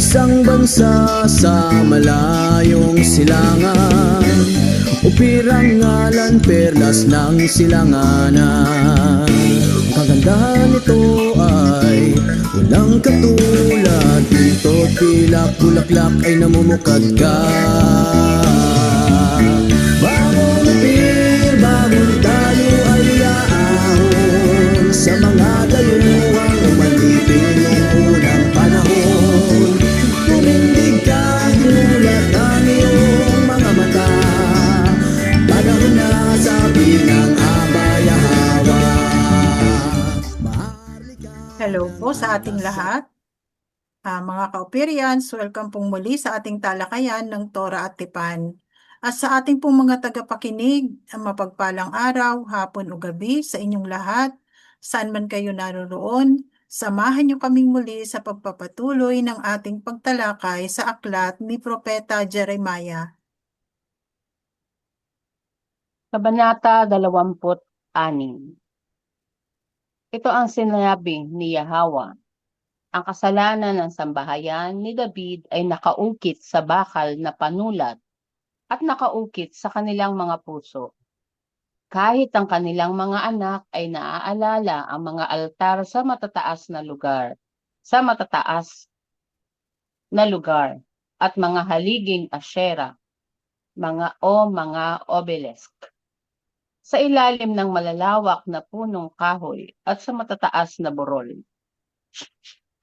isang bansa sa malayong silangan, upirang ngalan perlas ng silanganan. Ang kagandahan nito ay walang katulad, dito't pilak bulaklak ay namumukadkad. Bagong upir, bagong tayo ay aahon sa mga dayuhang umalipin noong unang panahon. Tumindig ka, ginulat ang iyong mga mata, panahon na sabi ng Abay-Yahawa. Hello po sa ating lahat. Mga ka-Operians, welcome pong muli sa ating talakayan ng Tora at Tipan. At sa ating pong mga tagapakinig, mapagpalang araw, hapon o gabi sa inyong lahat, saan man kayo naroroon, samahan niyo kaming muli sa pagpapatuloy ng ating pagtalakay sa aklat ni Propeta Jeremiah. Kabanata 26. Ito ang sinabi ni Yahweh. Ang kasalanan ng sambahayan ni David ay nakaukit sa bakal na panulat at nakaukit sa kanilang mga puso. Kahit ang kanilang mga anak ay naaalala ang mga altar sa matataas na lugar, at mga haliging Ashera, mga obelisk, sa ilalim ng malalawak na punong kahoy at sa matataas na burol.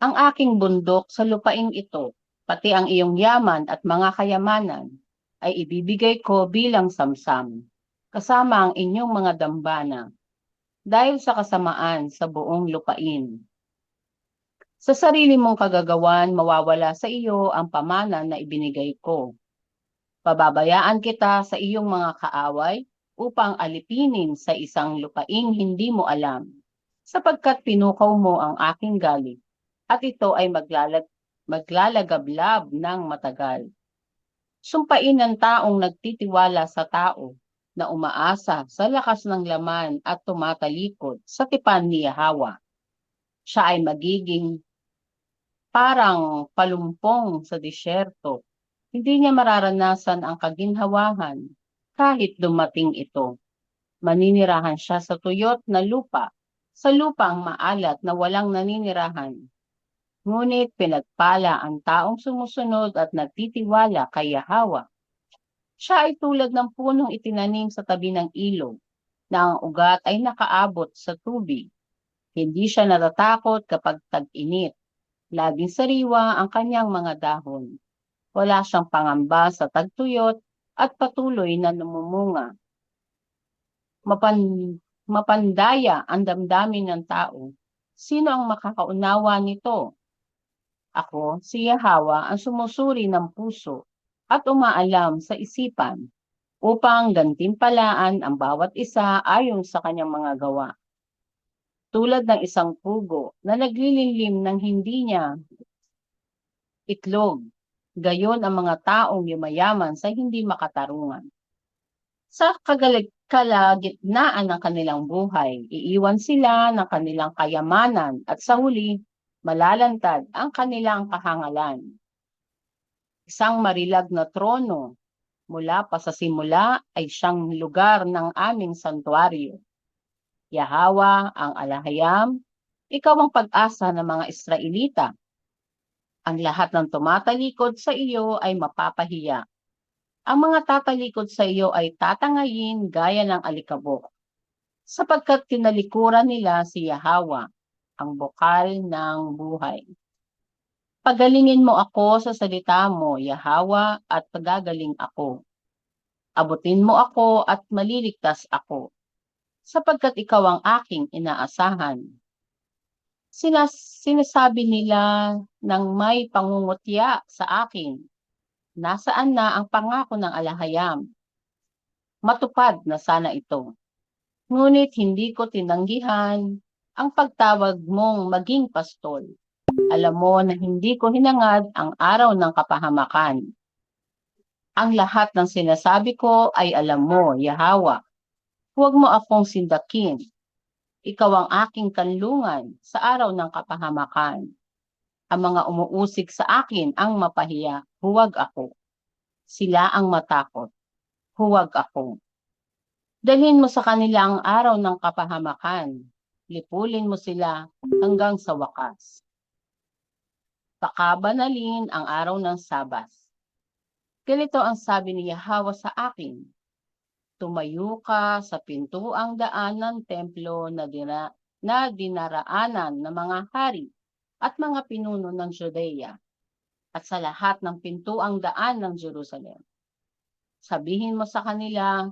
Ang aking bundok sa lupaing ito, pati ang iyong yaman at mga kayamanan, ay ibibigay ko bilang samsam, kasama ang inyong mga dambana, dahil sa kasamaan sa buong lupain. Sa sarili mong kagagawan, mawawala sa iyo ang pamana na ibinigay ko. Pababayaan kita sa iyong mga kaaway, upang alipinin sa isang lupaing hindi mo alam, sapagkat pinukaw mo ang aking galit, at ito ay maglalagablab ng matagal. Sumpain ng taong nagtitiwala sa tao, na umaasa sa lakas ng laman at tumatalikod sa tipan ni Yahweh. Siya ay magiging parang palumpong sa disyerto. Hindi niya mararanasan ang kaginhawahan, kahit dumating ito. Maninirahan siya sa tuyot na lupa, sa lupang maalat na walang naninirahan. Ngunit pinagpala ang taong sumusunod at nagtitiwala kay Yahweh. Siya ay tulad ng punong itinanim sa tabi ng ilog, na ang ugat ay nakaabot sa tubig. Hindi siya natatakot kapag tag-init. Laging sariwa ang kanyang mga dahon. Wala siyang pangamba sa tagtuyot, at patuloy na namumunga. Mapandaya ang damdamin ng tao. Sino ang makakaunawa nito? Ako, si Yahweh, ang sumusuri ng puso at umaalam sa isipan, upang gantimpalaan ang bawat isa ayon sa kanyang mga gawa. Tulad ng isang pugo na naglililim ng hindi niya itlog, gayon ang mga taong yumayaman sa hindi makatarungan. Sa kalagitnaan ng kanilang buhay, iiwan sila ng kanilang kayamanan at sa huli, malalantad ang kanilang kahangalan. Isang marilag na trono mula pa sa simula ay siyang lugar ng aming santuaryo. Yahweh ang alahayam, ikaw ang pag-asa ng mga Israelita. Ang lahat ng tumatalikod sa iyo ay mapapahiya. Ang mga tatalikod sa iyo ay tatangayin gaya ng alikabok, sapagkat tinalikuran nila si Yahweh, ang bukal ng buhay. Pagalingin mo ako sa salita mo, Yahweh, at pagagaling ako. Abutin mo ako at maliligtas ako, sapagkat ikaw ang aking inaasahan. Sinasabi nila ng may pangungutya sa akin, nasaan na ang pangako ng alahayam? Matupad na sana ito. Ngunit hindi ko tinanggihan ang pagtawag mong maging pastol. Alam mo na hindi ko hinangad ang araw ng kapahamakan. Ang lahat ng sinasabi ko ay alam mo, Yahweh. Huwag mo akong sindakin. Ikaw ang aking kanlungan sa araw ng kapahamakan. Ang mga umuusig sa akin ang mapahiya, huwag ako. Sila ang matakot, huwag ako. Dalhin mo sa kanila ang araw ng kapahamakan. Lipulin mo sila hanggang sa wakas. Pakabanalin ang araw ng Sabas. Ganito ang sabi ni Yahweh sa akin. Tumayo ka sa pintuang daan ng templo na dinaraanan ng mga hari at mga pinuno ng Judea at sa lahat ng pintuang daan ng Jerusalem. Sabihin mo sa kanila,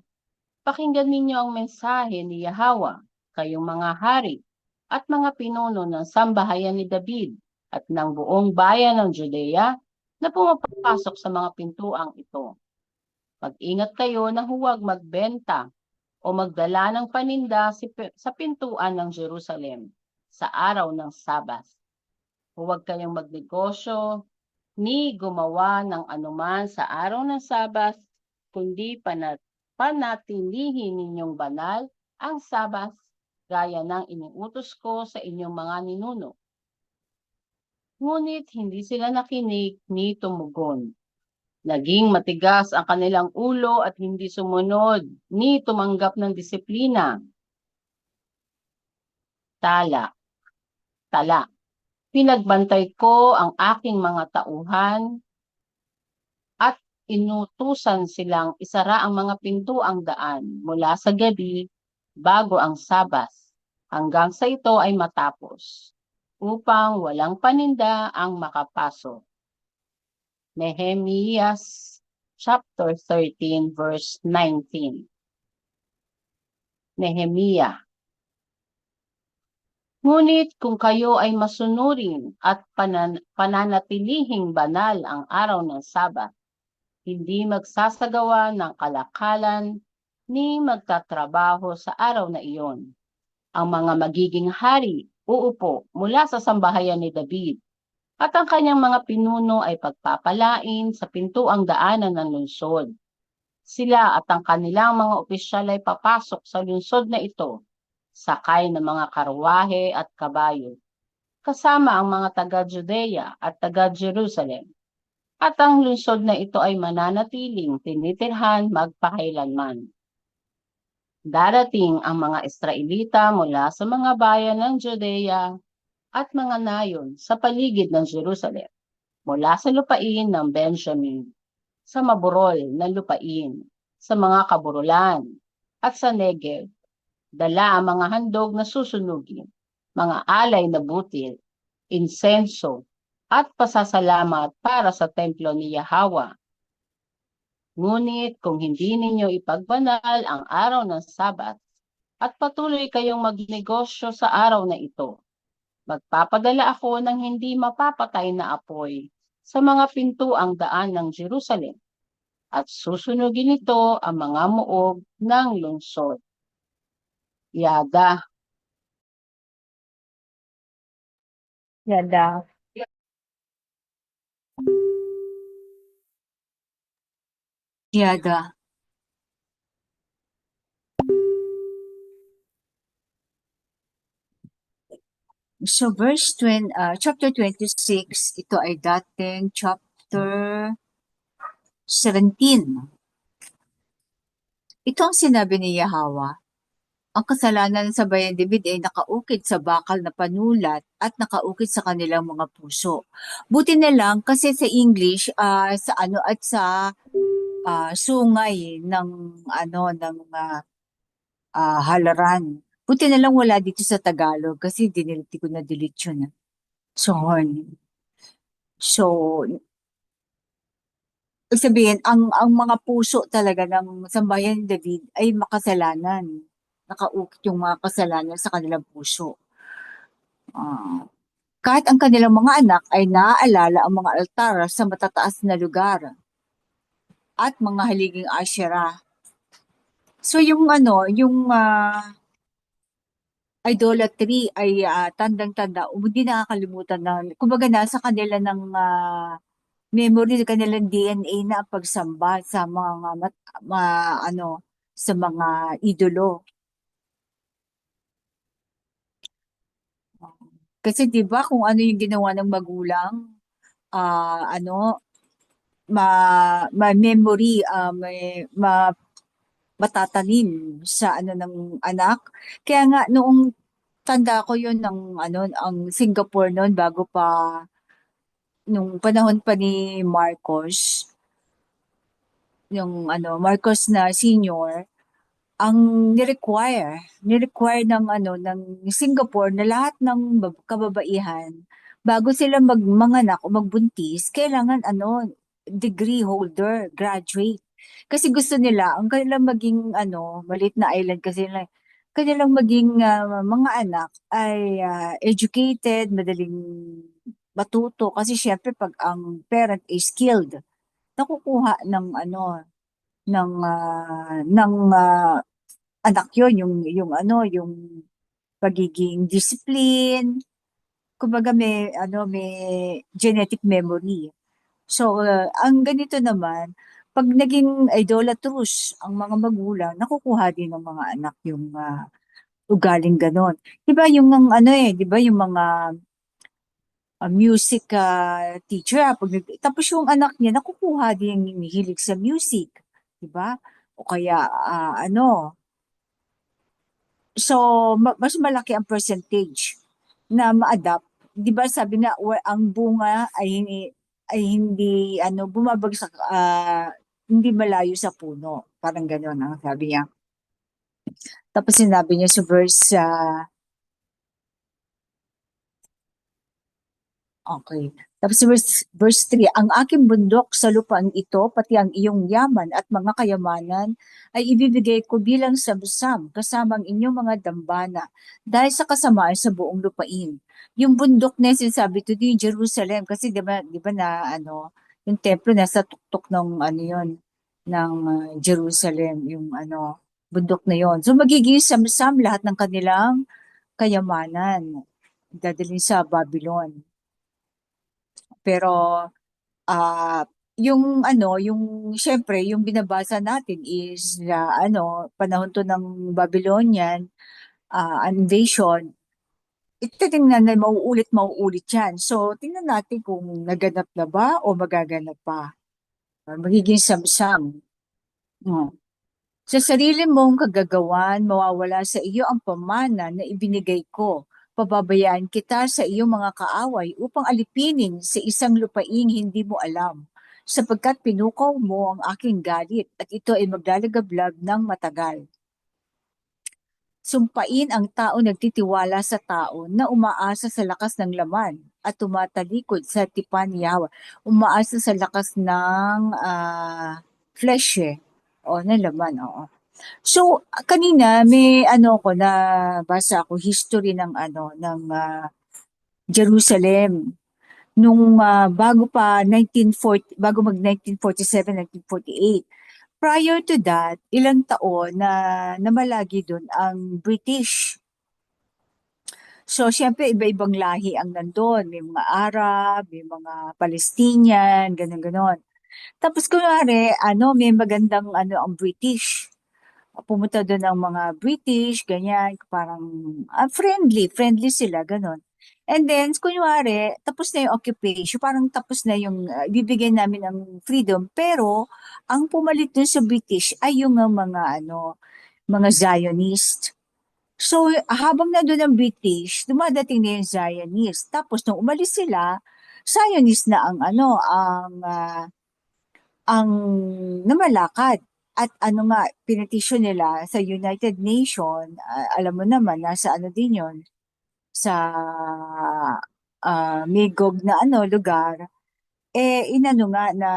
pakinggan ninyo ang mensahe ni Yahweh, kayong mga hari at mga pinuno ng sambahayan ni David at ng buong bayan ng Judea na pumapasok sa mga pintuang ito. Mag-ingat kayo na huwag magbenta o magdala ng paninda sa pintuan ng Jerusalem sa araw ng Sabas. Huwag kayong magnegosyo ni gumawa ng anuman sa araw ng Sabas, kundi panatilihin ninyong banal ang Sabas gaya ng iniutos ko sa inyong mga ninuno. Ngunit hindi sila nakinig ni tumugon. Naging matigas ang kanilang ulo at hindi sumunod ni tumanggap ng disiplina. Tala. Pinagbantay ko ang aking mga tauhan at inutusan silang isara ang mga pintuang daan mula sa gabi bago ang Sabas hanggang sa ito ay matapos upang walang paninda ang makapasok. Nehemiah chapter 13 verse 19. Nehemiah. Ngunit kung kayo ay masunurin at pananatilihing banal ang araw ng Sabat, hindi magsasagawa ng kalakalan ni magtatrabaho sa araw na iyon. Ang mga magiging hari uupo mula sa sambahayan ni David at ang kanyang mga pinuno ay pagpapalain sa pintuang daanan ng lungsod. Sila at ang kanilang mga opisyal ay papasok sa lungsod na ito, sakay ng mga karwahe at kabayo, kasama ang mga taga-Judea at taga-Jerusalem. At ang lungsod na ito ay mananatiling tinitirhan magpakailanman. Darating ang mga Israelita mula sa mga bayan ng Judea at mga nayon sa paligid ng Jerusalem, mula sa lupain ng Benjamin, sa maburol na lupain, sa mga kaburulan, at sa Negev. Dala ang mga handog na susunugin, mga alay na butil, insenso, at pasasalamat para sa templo ni Yahweh. Ngunit kung hindi ninyo ipagbanal ang araw ng Sabat at patuloy kayong magnegosyo sa araw na ito, magpapadala ako ng hindi mapapatay na apoy sa mga pintuang daan ng Jerusalem at susunugin ito ang mga muog ng lungsod. Yada. So chapter 26, ito ay dating chapter 17. Ito ang sinabi ni Yahweh. Ang kasalanan sa bayan David ay nakaukit sa bakal na panulat at nakaukit sa kanilang mga puso. Buti na lang kasi sa English sa sungay ng halaran. Buti na lang wala dito sa Tagalog kasi diniliti ko na delete yun. So, sabihin, ang mga puso talaga ng sambayan ni David ay makasalanan. Nakaukit yung mga kasalanan sa kanilang puso. Kahit ang kanilang mga anak ay naaalala ang mga altar sa matataas na lugar at mga haliging Asherah. So yung idolatry ay tandang-tanda, hindi nakakalimutan na, kumbaga nasa kanila ng memory, kanilang DNA na ang pagsamba sa sa mga idolo. Kasi 'di ba kung ano yung ginawa ng magulang, ano, ma-memory, matatanim sa ano ng anak. Kaya nga noong tanda ko yun ng ano, ang Singapore noon bago pa, nung panahon pa ni Marcos, yung ano, Marcos na senior, ang ni-require ng ano, ng Singapore na lahat ng kababaihan, bago sila magmanganak o magbuntis, kailangan ano, degree holder, graduate. Kasi gusto nila, ang kanilang maging ano, maliit na island kasi nila, kanilang maging mga anak ay educated, madaling matuto. Kasi syempre pag ang parent is skilled, nakukuha ng ano, ng anak yun, yung ano, yung pagiging discipline, kumbaga may genetic memory. So, ang ganito naman, pag naging idolatrous ang mga magulang, nakukuha din ng mga anak yung ugaling ganon. Di ba yung ano di ba yung mga music teacher, tapos yung anak niya, nakukuha din yung hilig sa music. Di ba? O kaya, ano, so, mas malaki ang percentage na ma-adapt. 'Di ba sabi na ang bunga ay hindi ano bumabagsak, hindi malayo sa puno. Parang gano'n ang sabi niya. Tapos sinabi niya sa verse, okay. Tapos verse 3, ang aking bundok sa lupaan ito, pati ang iyong yaman at mga kayamanan, ay ibibigay ko bilang samsam kasama ang inyong mga dambana dahil sa kasamaan sa buong lupain. Yung bundok na yun, sinasabi to di Jerusalem, kasi di ba na ano, yung templo nasa tuktok ng ano yun, ng Jerusalem, yung ano, bundok na yon. So magiging samsam lahat ng kanilang kayamanan dadalhin sa Babylon. Pero ah yung ano, yung syempre yung binabasa natin is na ano, panahon to ng Babylonian invasion. Tingnan na mauulit yan. So, tingnan natin kung naganap na ba o magaganap pa. Magiging samsam. Hmm. Sa sarili mong kagagawan, mawawala sa iyo ang pamana na ibinigay ko. Pababayaan kita sa iyong mga kaaway upang alipinin sa isang lupaing hindi mo alam. Sapagkat pinukaw mo ang aking galit at ito ay maglalagablab ng matagal. Sumpain ang tao nagtitiwala sa tao na umaasa sa lakas ng laman at tumatalikod sa tipan ni Yahweh. Umaasa sa lakas ng flesh o ng laman, oo. So, kanina may ano ko na basa ako history ng ano ng Jerusalem nung bago mag 1947, 1948. Prior to that, ilang taon na namalagi doon ang British. So, syempre, iba-ibang lahi ang nandun. May mga Arab, may mga Palestinian, ganun-ganon. Tapos, kunwari, ano, may magandang ano ang British. Pumunta doon ang mga British, ganyan, parang friendly sila, ganon. And then, kunwari, tapos na yung occupation, parang tapos na yung, bibigyan namin ng freedom, pero, ang pumalit dun sa British ay yung mga, ano, mga Zionist. So, habang nandun ang British, dumadating na yung Zionist. Tapos, nung umalis sila, Zionist na ang, ano, ang namalakad. At ano nga, pinitisyon nila sa United Nations, alam mo naman, nasa ano din yun, sa Magog na ano, lugar, inano nga na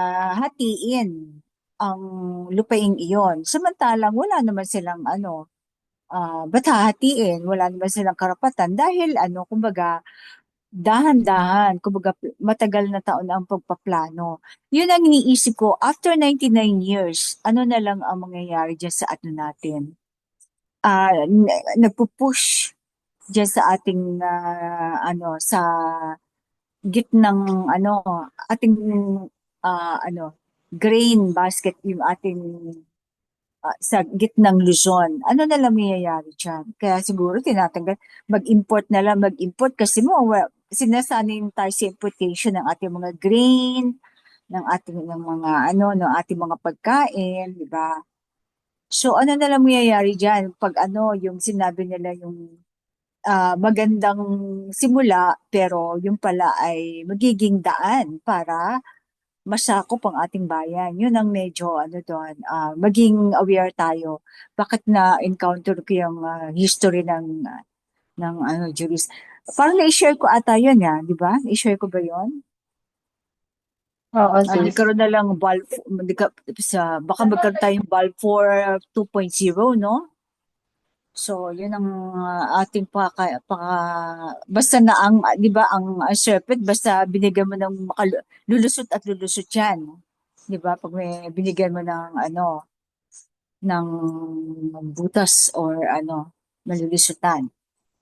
hatiin ang lupaing iyon. Samantalang wala naman silang ano, ba't hahatiin? Wala naman silang karapatan dahil ano, kumbaga, dahan-dahan, kumbaga matagal na taon na ang pagpaplano. Yun ang iniisip ko, after 99 years, ano na lang ang mangyayari dyan sa ano natin? Nagpupush dyan sa ating, ano, sa gitnang, ano, ating, ano, grain basket, yung ating sa gitnang Luzon. Ano na lang mangyayari dyan? Kaya siguro tinatanggal, mag-import kasi sinasanay tayo sa importation ng ating mga grain, ng mga ng ating mga pagkain, di ba? So ano na lang mangyayari dyan pag yung sinabi nila yung magandang simula, pero yung pala ay magiging daan para masakop ang ating bayan. Yun ang medyo doon, maging aware tayo. Bakit na-encounter ko yung history ng juris. Parang na-share ko ata yun, di ba? Na-share ko ba yun? Oo, sis. Nagkaroon na lang baka magkaroon tayong Balfour 2.0, no? So, yun ang ating basta na ang, di ba, ang serpent, basta binigyan mo ng lulusot at lulusot yan. Di ba? Pag may binigyan mo ng, ng butas or malulusutan.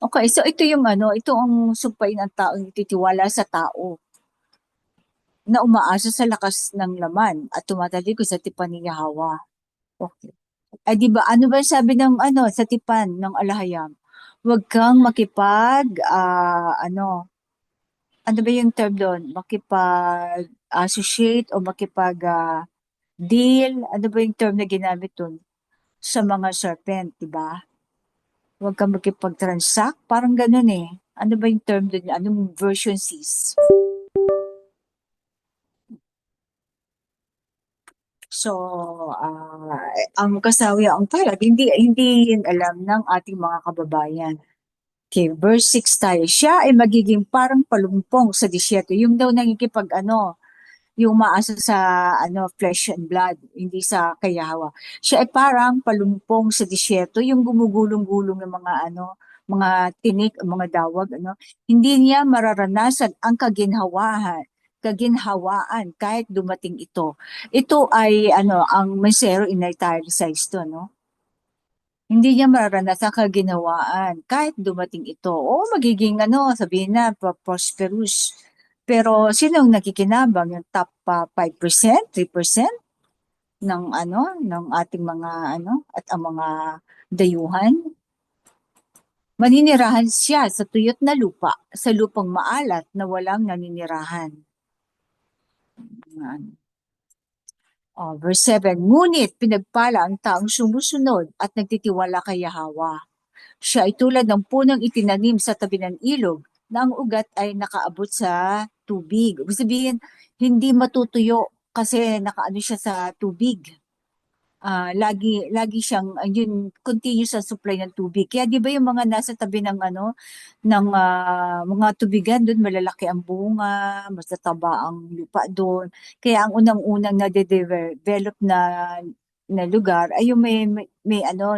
Okay, so ito yung ito ang sumpain ng taong ititiwala sa tao na umaasa sa lakas ng laman at tumatalikod sa tipan ni Yahweh. Okay. Ay, di ba, ano ba sabi ng sa tipan ng alahayam? Huwag kang ano ba yung term doon? Makipag-associate o deal, ano ba yung term na ginamit doon? Sa mga serpent, di ba? Huwag kang makipag-transact, parang ganun eh. Ano ba yung term doon? Anong version sis? So, ang kasawi ang talag, hindi yun alam ng ating mga kababayan. Okay, verse 6 tayo. Siya ay magiging parang palumpong sa disyerto. Yung daw nangikipag yung maasa sa flesh and blood, hindi sa kayawa. Siya ay parang palumpong sa disyerto, yung gumugulong-gulong ng mga tinik, mga dawag, Hindi niya mararanasan ang kaginhawaan kahit dumating ito. Ito ay ang Mesero in italicized to, no? Hindi niya mararanasan ang kaginhawaan kahit dumating ito. O magiging sabihin na prosperous. Pero sino ang nakikinabang? Yung top 5%, 3% ng ating mga at ang mga dayuhan? Maninirahan siya sa tuyot na lupa, sa lupang maalat na walang naninirahan. Verse 7, ngunit pinagpala ang taong sumusunod at nagtitiwala kay Yahweh. Siya ay tulad ng punong itinanim sa tabi ng ilog na ang ugat ay nakaabot sa tubig. Ibig sabihin, hindi matutuyo kasi nakaano siya sa tubig. Lagi siyang yun continuous ang supply ng tubig. Kaya 'di ba yung mga nasa tabi ng ng mga tubigan doon malalaki ang bunga, matataba ang lupa doon. Kaya ang unang-unang na-develop na lugar ay yung may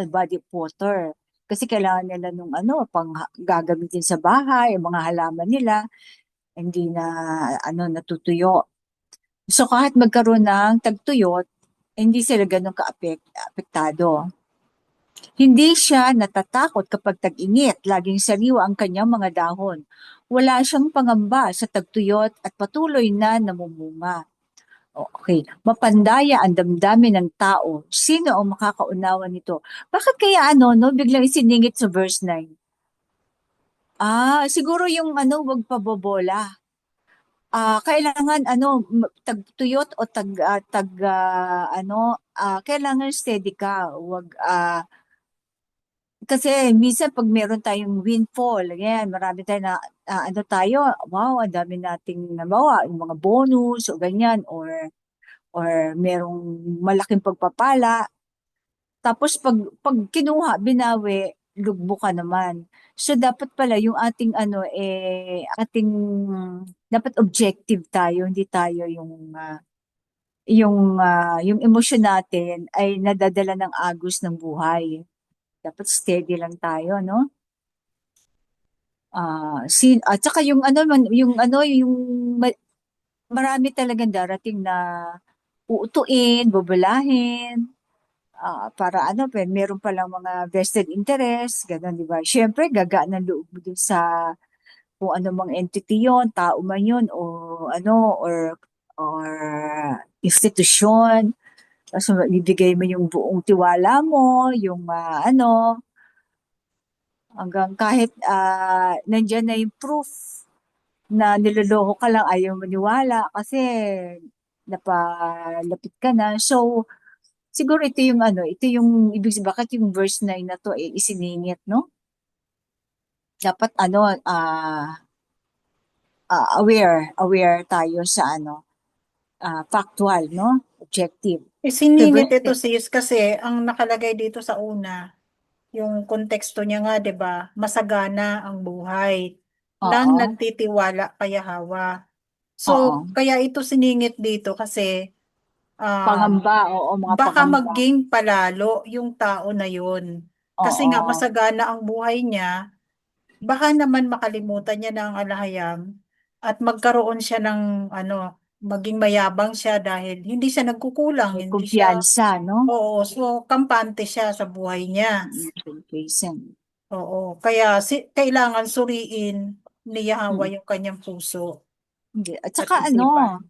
body of water. Kasi kailangan nila nung pang gagamitin sa bahay, ang mga halaman nila hindi na natutuyo. So kahit magkaroon ng tagtuyot, hindi sila ganun apektado. Hindi siya natatakot kapag tag-init, laging sariwa ang kanyang mga dahon. Wala siyang pangamba sa tagtuyot at patuloy na namumunga. Okay, mapandaya ang damdamin ng tao. Sino ang makakaunawa nito? Bakit kaya biglang isiningit sa verse 9? Siguro yung wag pabobola. Kailangan tagtuyot o kailangan steady ka. Wag kasi minsan pag meron tayong windfall, ganyan, marami tayo na wow, ang dami nating nabawa, yung mga bonus o ganyan or merong malaking pagpapala. Tapos pag kinuha, binawi, lugbo ka naman. So dapat pala yung ating dapat objective tayo, hindi tayo yung emosyon natin ay nadadala ng agos ng buhay. Dapat steady lang tayo, no? At saka marami talagang darating na uutuin, bubulahin, para meron palang mga vested interest, gano'n, di ba? Siyempre, gagaan ng loob mo dun sa kung ano mang entity yon, tao man yun, o or institusyon. So, ibigay mo yung buong tiwala mo, yung hanggang kahit nandyan na yung proof na niloloko ka lang, ayaw maniwala kasi napalapit ka na. So, siguro ito yung ibig sabihin, bakit yung verse 9 na to isiningit, no? Dapat aware tayo sa factual, no? Objective. Isiningit Verse ito sis kasi ang nakalagay dito sa una, yung konteksto niya nga, 'di ba? Masagana ang buhay ng oo, nagtitiwala kay Hawa. oo. So, kaya ito siningit dito kasi Pangamba, oo, mga baka pangamba. maging palalo yung tao na yun. Kasi nga Oo, masagana ang buhay niya, baka naman makalimutan niya na ang alahayam at magkaroon siya ng maging mayabang siya dahil hindi siya nagkukulang, may hindi siya, kumpiyansa, no? oo, so kampante siya sa buhay niya. Comparison. Oo, kaya kailangan suriin ni Yahweh Mm. yung kanyang puso Hindi. At at saka isipan.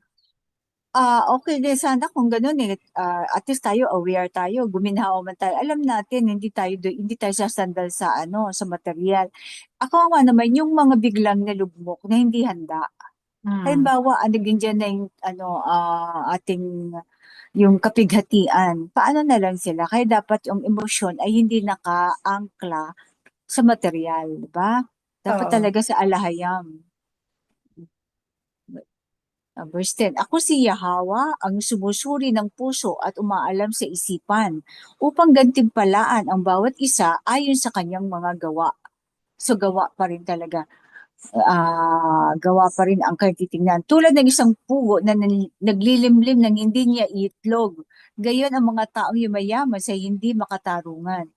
okay din sana kung ganun at least tayo aware tayo, guminhawa man tayo. Alam natin hindi tayo sasandal sa sa material. Ako nga naman yung mga biglang nalugmok na hindi handa. Hmm. Halimbawa, naging dyan na yung ating yung kapighatian. Paano na lang sila? Kaya dapat yung emosyon ay hindi nakaangkla sa material, di ba? Dapat Oo. talaga sa alahayam. Verse 10, Ako si Yahawa, ang sumusuri ng puso at umaalam sa isipan, upang gantimpalaan ang bawat isa ayon sa kanyang mga gawa. So gawa pa rin talaga. Gawa pa rin ang titingnan. Tulad ng isang pugo na naglilimlim ng hindi niya itlog. Gayon ang mga taong yumayaman sa hindi makatarungan.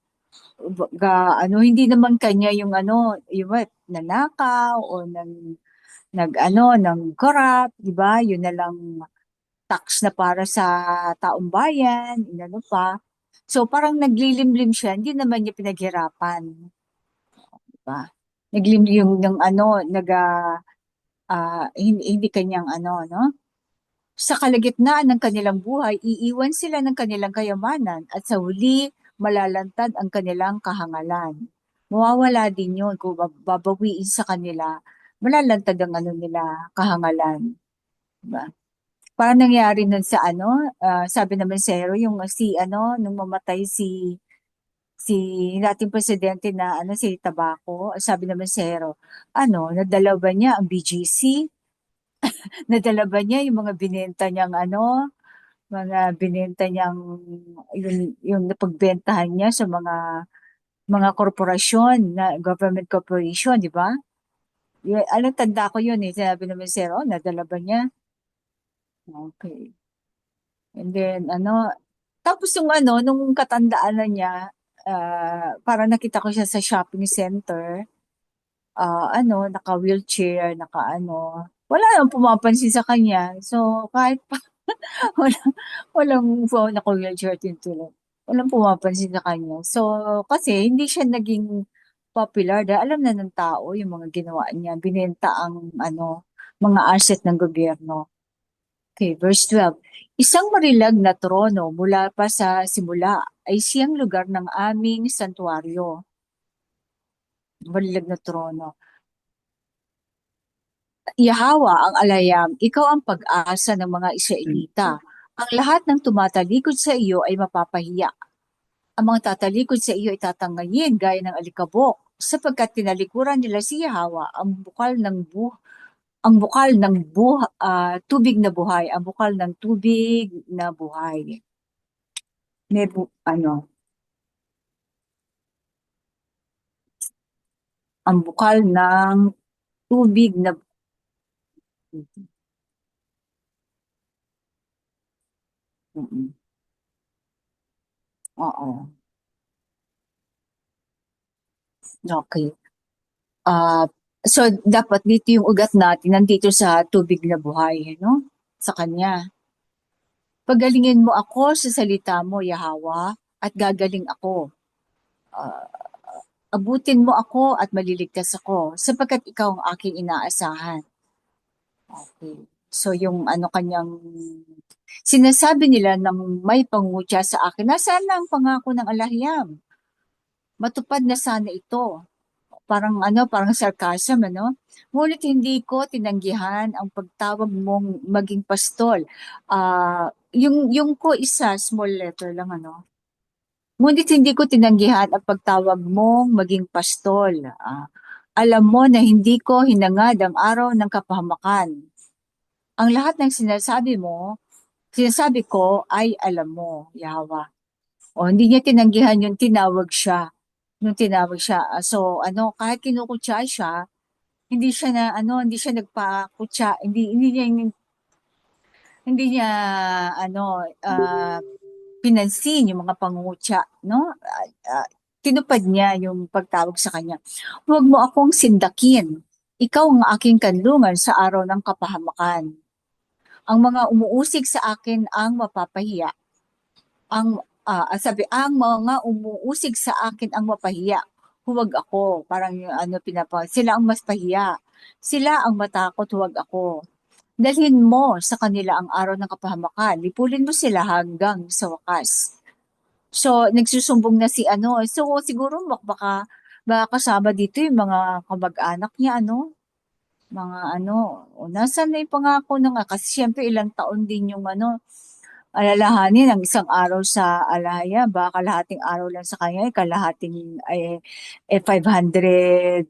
Hindi naman kanya yung nanakaw o ng corrupt, di ba? Yun na lang tax na para sa taong bayan, inano pa. So parang naglilimlim siya, hindi naman niya pinaghirapan, di ba? Naglimlim yung ng hindi kanyang no? Sa kalagitnaan ng kanilang buhay, iiwan sila ng kanilang kayamanan at sa huli, malalantad ang kanilang kahangalan. Mawawala din yun kung babawiin sa kanila, malalantad ang nila, kahangalan. Diba? Parang nangyari nun sa sabi naman si Hero, yung nung mamatay si dating presidente na si Tabaco, sabi naman si Hero, nadala ba niya ang BGC? Nadala ba niya yung mga binenta niyang yung napagbentahan niya sa mga korporasyon na government corporation, di ba? Alam, tanda ko yun Sinabi naman si Hero, nadala ba niya? Okay. And then, tapos yung nung katandaan na niya, parang nakita ko siya sa shopping center, naka-wheelchair, wala nang pumapansin sa kanya. So, kahit pa, walang, naka-wheelchair tinutulog. Walang pumapansin sa kanya. So, kasi hindi siya naging popular dahil alam na ng tao yung mga ginawa niya. Binenta ang, mga asset ng gobyerno. Okay, verse 12. Isang marilag na trono mula pa sa simula ay siyang lugar ng aming santuaryo. Marilag na trono. Yahawa ang alayam, ikaw ang pag-asa ng mga Israelita. Ang lahat ng tumatalikod sa iyo ay mapapahiya. Ang mga tatalikod sa iyo ay tatangayin gaya ng alikabok, sapagkat tinalikuran nila si Yahawa, tubig na buhay, ang bukal ng tubig na buhay. May ang bukal ng tubig na Mm. Oo. Okay. So dapat dito yung ugat natin nandito sa tubig na buhay, no? Sa kanya. Pagalingin mo ako sa salita mo, Yahawa, at gagaling ako. Ah, Abutin mo ako at maliligtas ako, sapagkat ikaw ang aking inaasahan. Okay. So yung ano kanyang sinasabi nila ng may pangutya sa akin, nasaan na ang pangako ng alahiyam? Matupad na sana ito. Parang ano, parang sarcasm, ano? Ngunit hindi ko tinanggihan ang pagtawag mong maging pastol. Yung ko isa, small letter lang, ano? Ngunit hindi ko tinanggihan ang pagtawag mong maging pastol. Alam mo na hindi ko hinangad ang araw ng kapahamakan. Ang lahat ng sinasabi ko ay alam mo, Yahweh. O hindi niya tinanggihan yung tinawag siya. Nung tinawag siya. So, ano, kahit kinukutya siya, hindi siya nagpakutya, hindi niya, ano, pinansin yung mga pangungutya, no? Tinupad niya yung pagtawag sa kanya. Huwag mo akong sindakin. Ikaw ang aking kanlungan sa araw ng kapahamakan. Ang mga umuusig sa akin ang mapapahiya. Ang mga umuusig sa akin ang mapahiya. Huwag ako. Parang yung ano sila ang mas pahiya. Sila ang matakot, huwag ako. Dalhin mo sa kanila ang araw ng kapahamakan. Lipulin mo sila hanggang sa wakas. So, nagsusumbong na si ano. So, siguro baka kasama dito yung mga kamag-anak niya, ano? Mga ano, nasaan na yung pangako na nga? Kasi syempre ilang taon din yung ano, alalahanin ang isang araw sa alaya, baka kalahating araw lang sa kanya, ay 500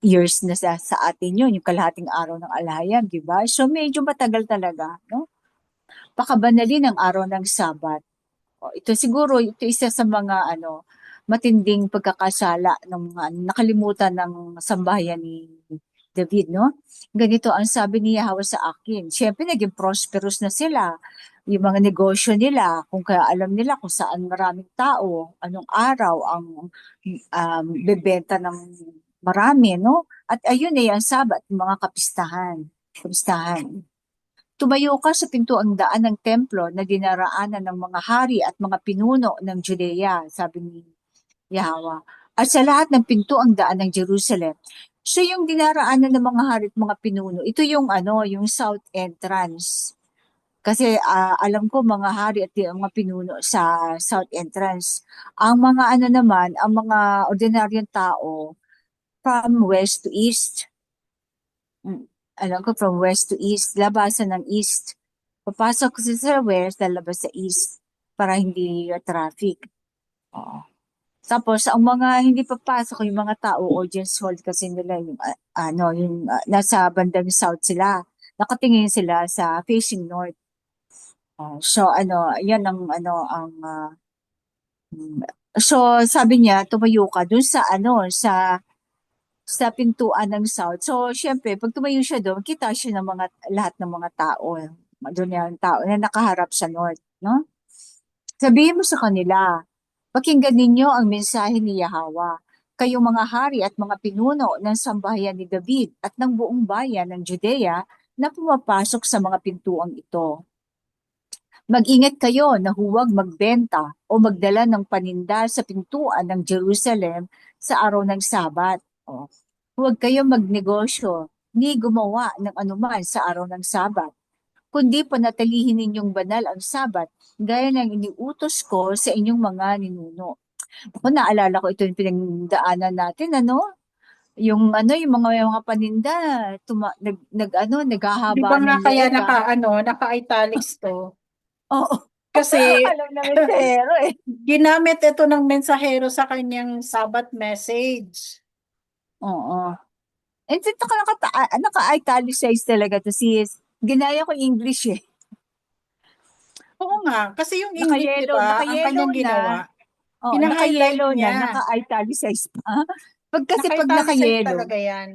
years na sa atin yun, yung kalahating araw ng alaya, di ba? So medyo matagal talaga, no? Pakabanalin ang araw ng Sabat. Ito siguro, ito isa sa mga ano, matinding pagkakasala ng mga nakalimutan ng sambahayan ni David, no? Ganito ang sabi ni Yahweh sa akin. Siyempre, naging prosperous na sila. Yung mga negosyo nila, kung kaya alam nila kung saan maraming tao, anong araw ang bebenta ng marami, no? At ayun ay ang Sabat, mga kapistahan. Tumayo ka sa pintuang daan ng templo na dinaraanan ng mga hari at mga pinuno ng Judea, sabi ni Yahweh. At sa lahat ng pintuang daan ng Jerusalem. So yung dinaraanan ng mga hari at mga pinuno, ito yung ano, yung south entrance. Kasi alam ko mga hari at yung mga pinuno sa south entrance. Ang mga ano naman, ang mga ordinaryong tao from west to east. Alam ko from west to east, labasan ng east. Papasok kasi sa west, lalabas sa east para hindi traffic. Oo. Tapos, ang mga hindi papasok, yung mga tao, audience hold kasi nila, nasa bandang south sila. Nakatingin sila sa facing north. So, ano, yan ang, ano, ang, mm, so, sabi niya, tumayo ka dun sa, ano, sa pintuan ng south. So, syempre, pag tumayo siya doon, kita siya ng lahat ng mga tao. Doon yung tao na nakaharap sa north, no? Sabihin mo sa kanila, pakinggan ninyo ang mensahe ni Yahweh. Kayong mga hari at mga pinuno ng sambahayan ni David at ng buong bayan ng Judea na pumapasok sa mga pintuang ito. Mag-ingat kayo na huwag magbenta o magdala ng paninda sa pintuan ng Jerusalem sa araw ng Sabat. Huwag kayo magnegosyo ni gumawa ng anuman sa araw ng Sabat, kundi panatilihin ninyong banal ang Sabat gaya ng iniutos ko sa inyong mga ninuno. Ako naalala ko ito yung pinagdaanan natin, ano? Yung mga paninda, Di naghahaba ba nga ng kaya leeg. naka-italics to? Oo, Kasi alam naman pero eh. ginamit ito ng mensahero sa kanyang Sabbath message. Oo. And ito naka-italicize talaga to sis. Ginaya ko English eh. Oo nga, kasi yung English, di ba, ang Naka-yellow kanyang na. ginawa, Oo, pina-highlight naka-yellow na, niya. naka-italicize pa. Kasi pag Naka-italicize naka-yellow, talaga yan.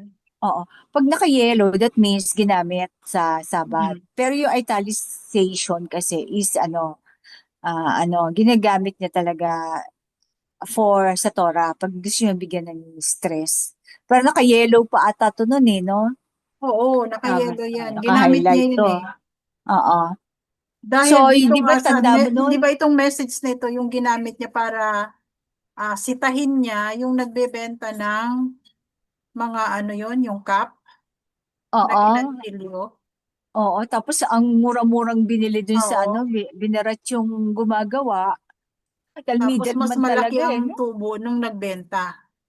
oo. Pag naka-yellow, that means ginamit sa Sabat. Mm. Pero yung italicization kasi is ginagamit niya talaga sa Torah pag gusto niya bigyan ng stress. Pero naka-yellow pa ata to nun eh, no? Oo, naka-yellow yan. Ginamit niya Naka-highlight yun to. eh. Oo. Dahil So, dito di ba nga tanda mo di nun? ba itong message nito yung ginamit niya para sitahin niya yung nagbebenta ng mga ano yon, yung cup na Oo. ginantilyo. Oo, tapos ang mura-murang binili dun sa Oo. binarat yung gumagawa. Dahil Tapos mas middleman malaki talaga ang no? tubo nung nagbenta.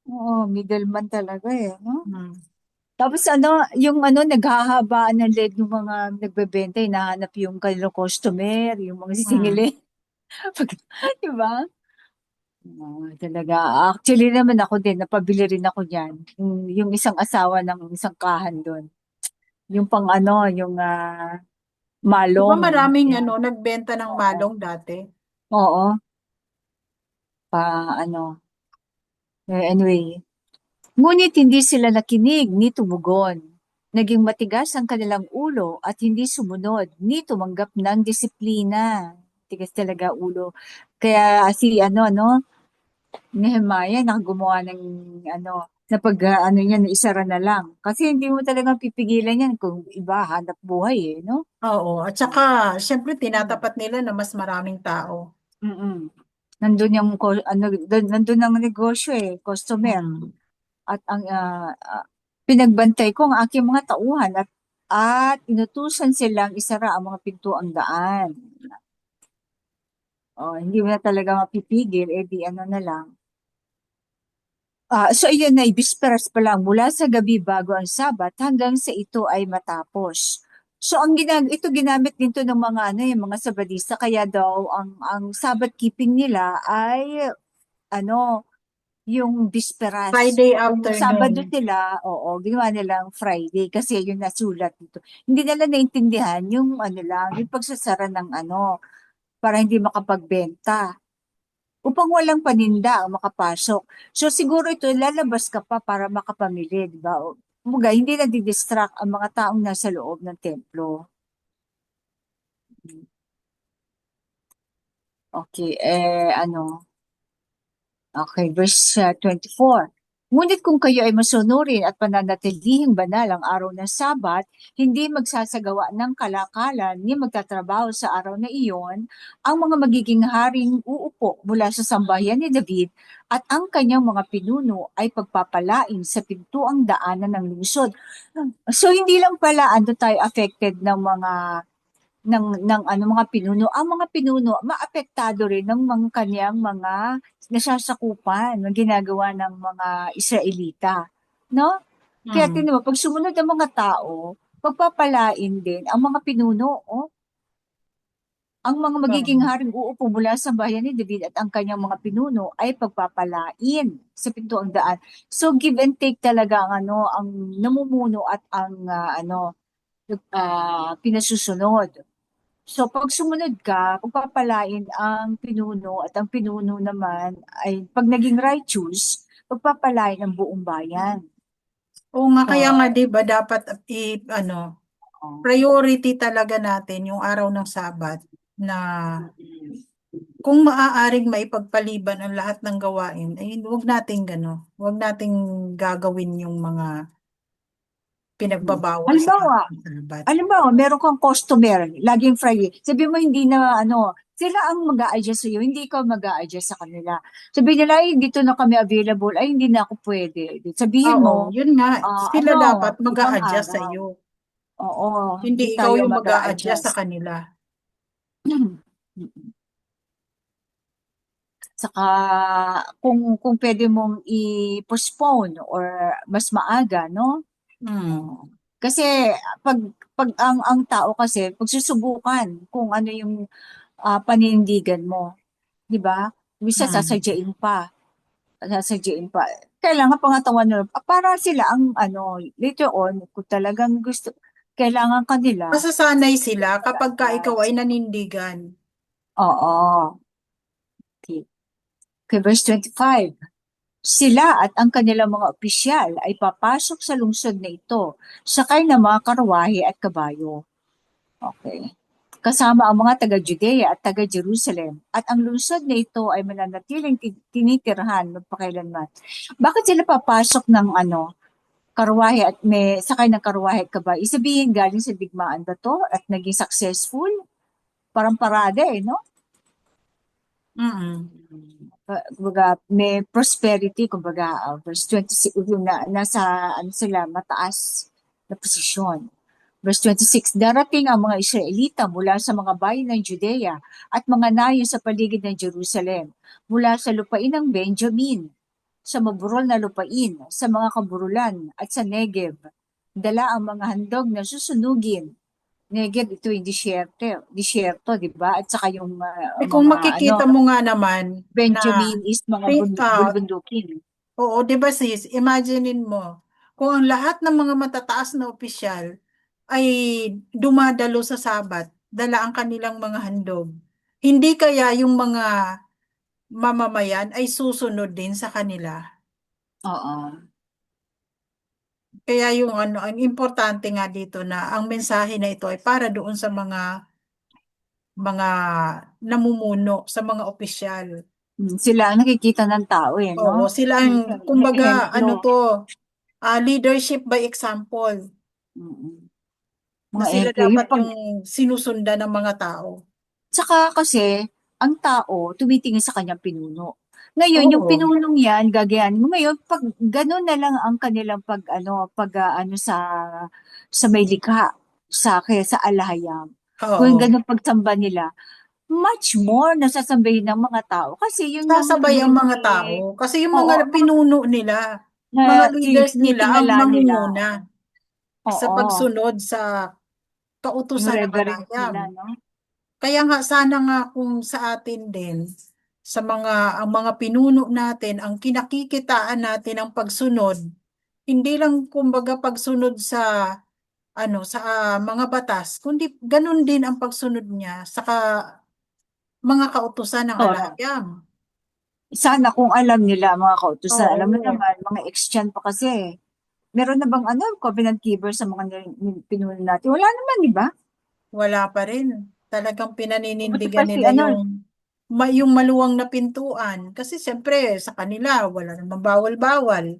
Oo, middleman talaga no? Hmm. Tapos yung naghahabaan ng leg ng mga nagbebenta, hinahanap yung kanilang customer, yung mga Hmm. sisingilin. Di ba? Oo, talaga. Actually naman ako din, napabili rin ako niyan. Yung isang asawa ng isang kahan doon. Yung pang yung Di ba malong. maraming Yan. nagbenta ng Oo. malong dati? Oo, pa anyway. Ngunit hindi sila nakinig ni tumugon. Naging matigas ang kanilang ulo at hindi sumunod ni tumanggap ng disiplina. Tigas talaga ulo. Kaya si Nehemiah nakagawa ng na pag niya, na isara na lang. Kasi hindi mo talaga pipigilan yan kung iba hanap buhay no? Oo. At saka, syempre, Mm. tinatapat nila na mas maraming tao. Mm-mm. Nandun yung nandun ang negosyo customer. Hmm. At ang pinagbantay ko ang aking mga tauhan at inutusan silang isara ang mga pintuang daan. Hindi mo na talaga mapipigil, di na lang. So iyon na ibisperas pa lang mula sa gabi bago ang Sabat hanggang sa ito ay matapos. So ito ginamit din to ng mga yung mga Sabadista, kaya daw ang Sabbath keeping nila ay ano yung bisperas. Friday Yung Sabado afternoon. nila, oo, ginawa nilang Friday kasi yun nasulat dito. Hindi nila naintindihan yung lang, yung pagsasara ng para hindi makapagbenta. Upang walang paninda ang makapasok. So siguro ito, lalabas ka pa para makapamili, di ba? Kumbaga, hindi na didistract ang mga taong nasa loob ng templo. Okay, Okay, verse 24. Ngunit kung kayo ay masunurin at pananatilihing banal ang araw ng Sabat, hindi magsasagawa ng kalakalan ni magtatrabaho sa araw na iyon, ang mga magiging haring uupo mula sa sambahayan ni David at ang kanyang mga pinuno ay pagpapalain sa pintuang daanan ng lungsod. So hindi lang pala tayo affected ng mga pinuno. Ang mga pinuno, maapektado rin ng mga kanyang mga nasasakupan na ginagawa ng mga Israelita. No? Kaya Hmm. tinuwa, pag sumunod ang mga tao, pagpapalain din ang mga pinuno. Ang mga magiging Oo. haring uupo mula sa bayan ni David at ang kanyang mga pinuno ay pagpapalain sa pintuang daan. So give and take talaga ang namumuno at ang pinasusunod. So, pag sumunod ka, pagpapalain ang pinuno at ang pinuno naman ay pag naging righteous, pagpapalain ang buong bayan. Oo nga, kaya nga So, 'di ba dapat oh, priority talaga natin yung araw ng Sabat na kung maaaring maipagpaliban ang lahat ng gawain, ay huwag nating gagawin yung mga pinagbabawal sa halimbawa, araw ng Sabat. meron kang customer, laging Friday. Sabi mo hindi na sila ang mag-a-adjust sa'yo, hindi ikaw mag-a-adjust sa kanila. Sabi nila, ay, dito na kami available, ay, hindi na ako pwede. Sabihin Oo, mo, yun nga, sila dapat ibang mag-a-adjust sa araw. iyo. Oo, Hindi hindi ikaw tayo yung mag-a-adjust sa mag-a-adjust. kanila. Saka kung pwede mong i-postpone or mas maaga, no? Hmm. Oo. Kasi pag pag ang tao kasi pagsusubukan kung ano yung panindigan mo, 'di ba? Bisa Hmm. sasadyain pa. Kailangan pangatawan nila para sila ang later on kung talagang gusto kailangan kanila. Masasanay sila kapag ka ikaw ay Adjust. nanindigan. Oo. Okay. Okay, verse 25. Sila at ang kanilang mga opisyal ay papasok sa lungsod na ito, sakay ng mga karwahe at kabayo. Okay. Kasama ang mga taga-Judea at taga-Jerusalem. At ang lungsod na ito ay mananatiling tinitirhan magpakailanman. Bakit sila papasok ng karwahe at may sakay ng karwahe at kabayo? Isabihin galing sa digmaan ba to at naging successful? Parang parada no? Mm. Kumbaga, may prosperity, kumbaga, verse 26, yung nasa, sila, mataas na posisyon. Verse 26, darating ang mga Israelita mula sa mga bayan ng Judea at mga nayo sa paligid ng Jerusalem, mula sa lupain ng Benjamin, sa maburol na lupain, sa mga kaburulan at sa Negev. Dala ang mga handog na susunugin. Negev, ito yung disyerto, di ba? At saka yung Kung mga makikita mo nga naman na, Benjamin is mga bulbundukin. oo, di ba sis, imaginein mo, kung ang lahat ng mga matataas na opisyal ay dumadalo sa Sabat, dala ang kanilang mga handog, hindi kaya yung mga mamamayan ay susunod din sa kanila. Oo. Kaya yung ano, ang importante nga dito na ang mensahe na ito ay para doon sa mga namumuno, sa mga opisyal. Sila ang nakikita ng tao no? Oo, sila ang, kumbaga, Ehemplo. ano to, leadership by example. Mm. Na Mga sila ehemplo. dapat yung sinusundan ng mga tao. Tsaka kasi, ang tao tumitingin sa kanyang pinuno. Ngayon, yung Oo, pinunong yan, gagayanin mo. Ngayon, pag gano'n na lang ang kanilang sa may likha, sa alahayam. Kung oo. gano'n pagsamba nila, much more nasasambahin ng mga tao. Kasi yun nga Sasabay ang yun mga tao. eh, Kasi yung oo, mga pinuno nila, mga na leaders nila ang tinitingala nila. mangunguna sa Oo, pagsunod sa yung kautusan ng reverence alagam. nila, no? Kaya nga sana nga kung sa atin din, sa ang mga pinuno natin, ang kinakikitaan natin ang pagsunod, hindi lang kumbaga pagsunod sa sa mga batas, kundi ganun din ang pagsunod niya sa mga kautusan ng Tora. alagam. Sana kung alam nila mga kautusan, alam mo Oo, naman, mga ex-tiyan pa kasi. Meron na bang covenant keeper sa mga pinuno natin? Wala naman, di ba? wala pa rin. Talagang Buti pa pinaninindigan si nila yung maluwang na pintuan. Kasi siyempre sa kanila wala namang bawal-bawal.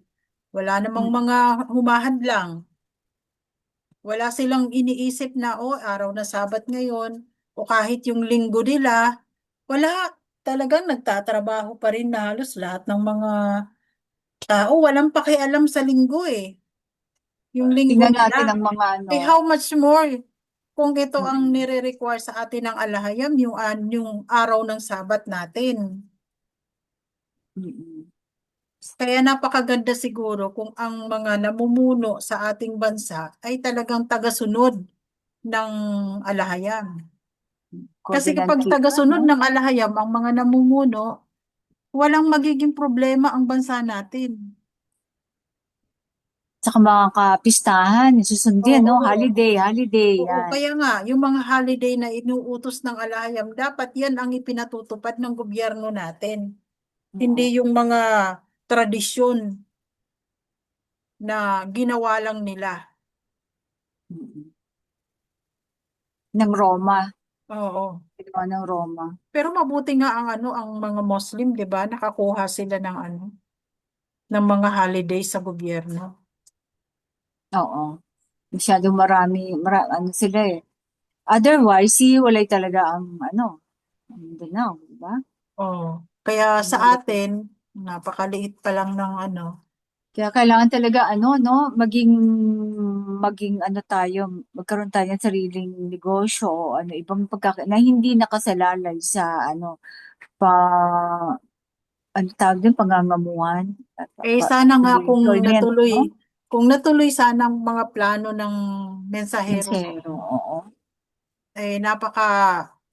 Wala namang mm, mga humahadlang. Wala silang iniisip na, araw na Sabat ngayon, o kahit yung linggo nila, wala. Talagang nagtatrabaho pa rin na halos lahat ng mga tao. Walang pakialam sa linggo eh. Yung linggo tingnan nila. natin ang mga How much more kung ito ang mm, nire-require sa atin ng alahayam, yung araw ng Sabat natin. mm. Kaya napakaganda siguro kung ang mga namumuno sa ating bansa ay talagang tagasunod ng alahayam. Kasi Covenant kapag keeper, tagasunod no? ng alahayam ang mga namumuno, walang magiging problema ang bansa natin. Tsaka mga kapistahan, susundin, no? Oo. Holiday, Oo, yan. kaya nga, yung mga holiday na inuutos ng alahayam, dapat yan ang ipinatutupad ng gobyerno natin. Hindi Oo. yung mga tradisyon na ginawa lang nila. Mm. Ng Roma. Oo. Ginawa ng Roma. Pero mabuti nga ang mga Muslim, 'di ba? Nakakuha sila ng mga holiday sa gobyerno. Oo. Masyadong ano sila eh. Otherwise, hiwalay talaga ang Mindanao, di ba? Oo. Kaya sa Hiwalay atin, napakaliit pa lang ng Kaya kailangan talaga no, maging tayo, magkaroon tayo ng sariling negosyo o ibang na hindi nakasalalay sa pa tawag din pangangamuhan at sana nga employment, no? kung natuloy sana ang mga plano ng mensaheros, Mensahero, oo.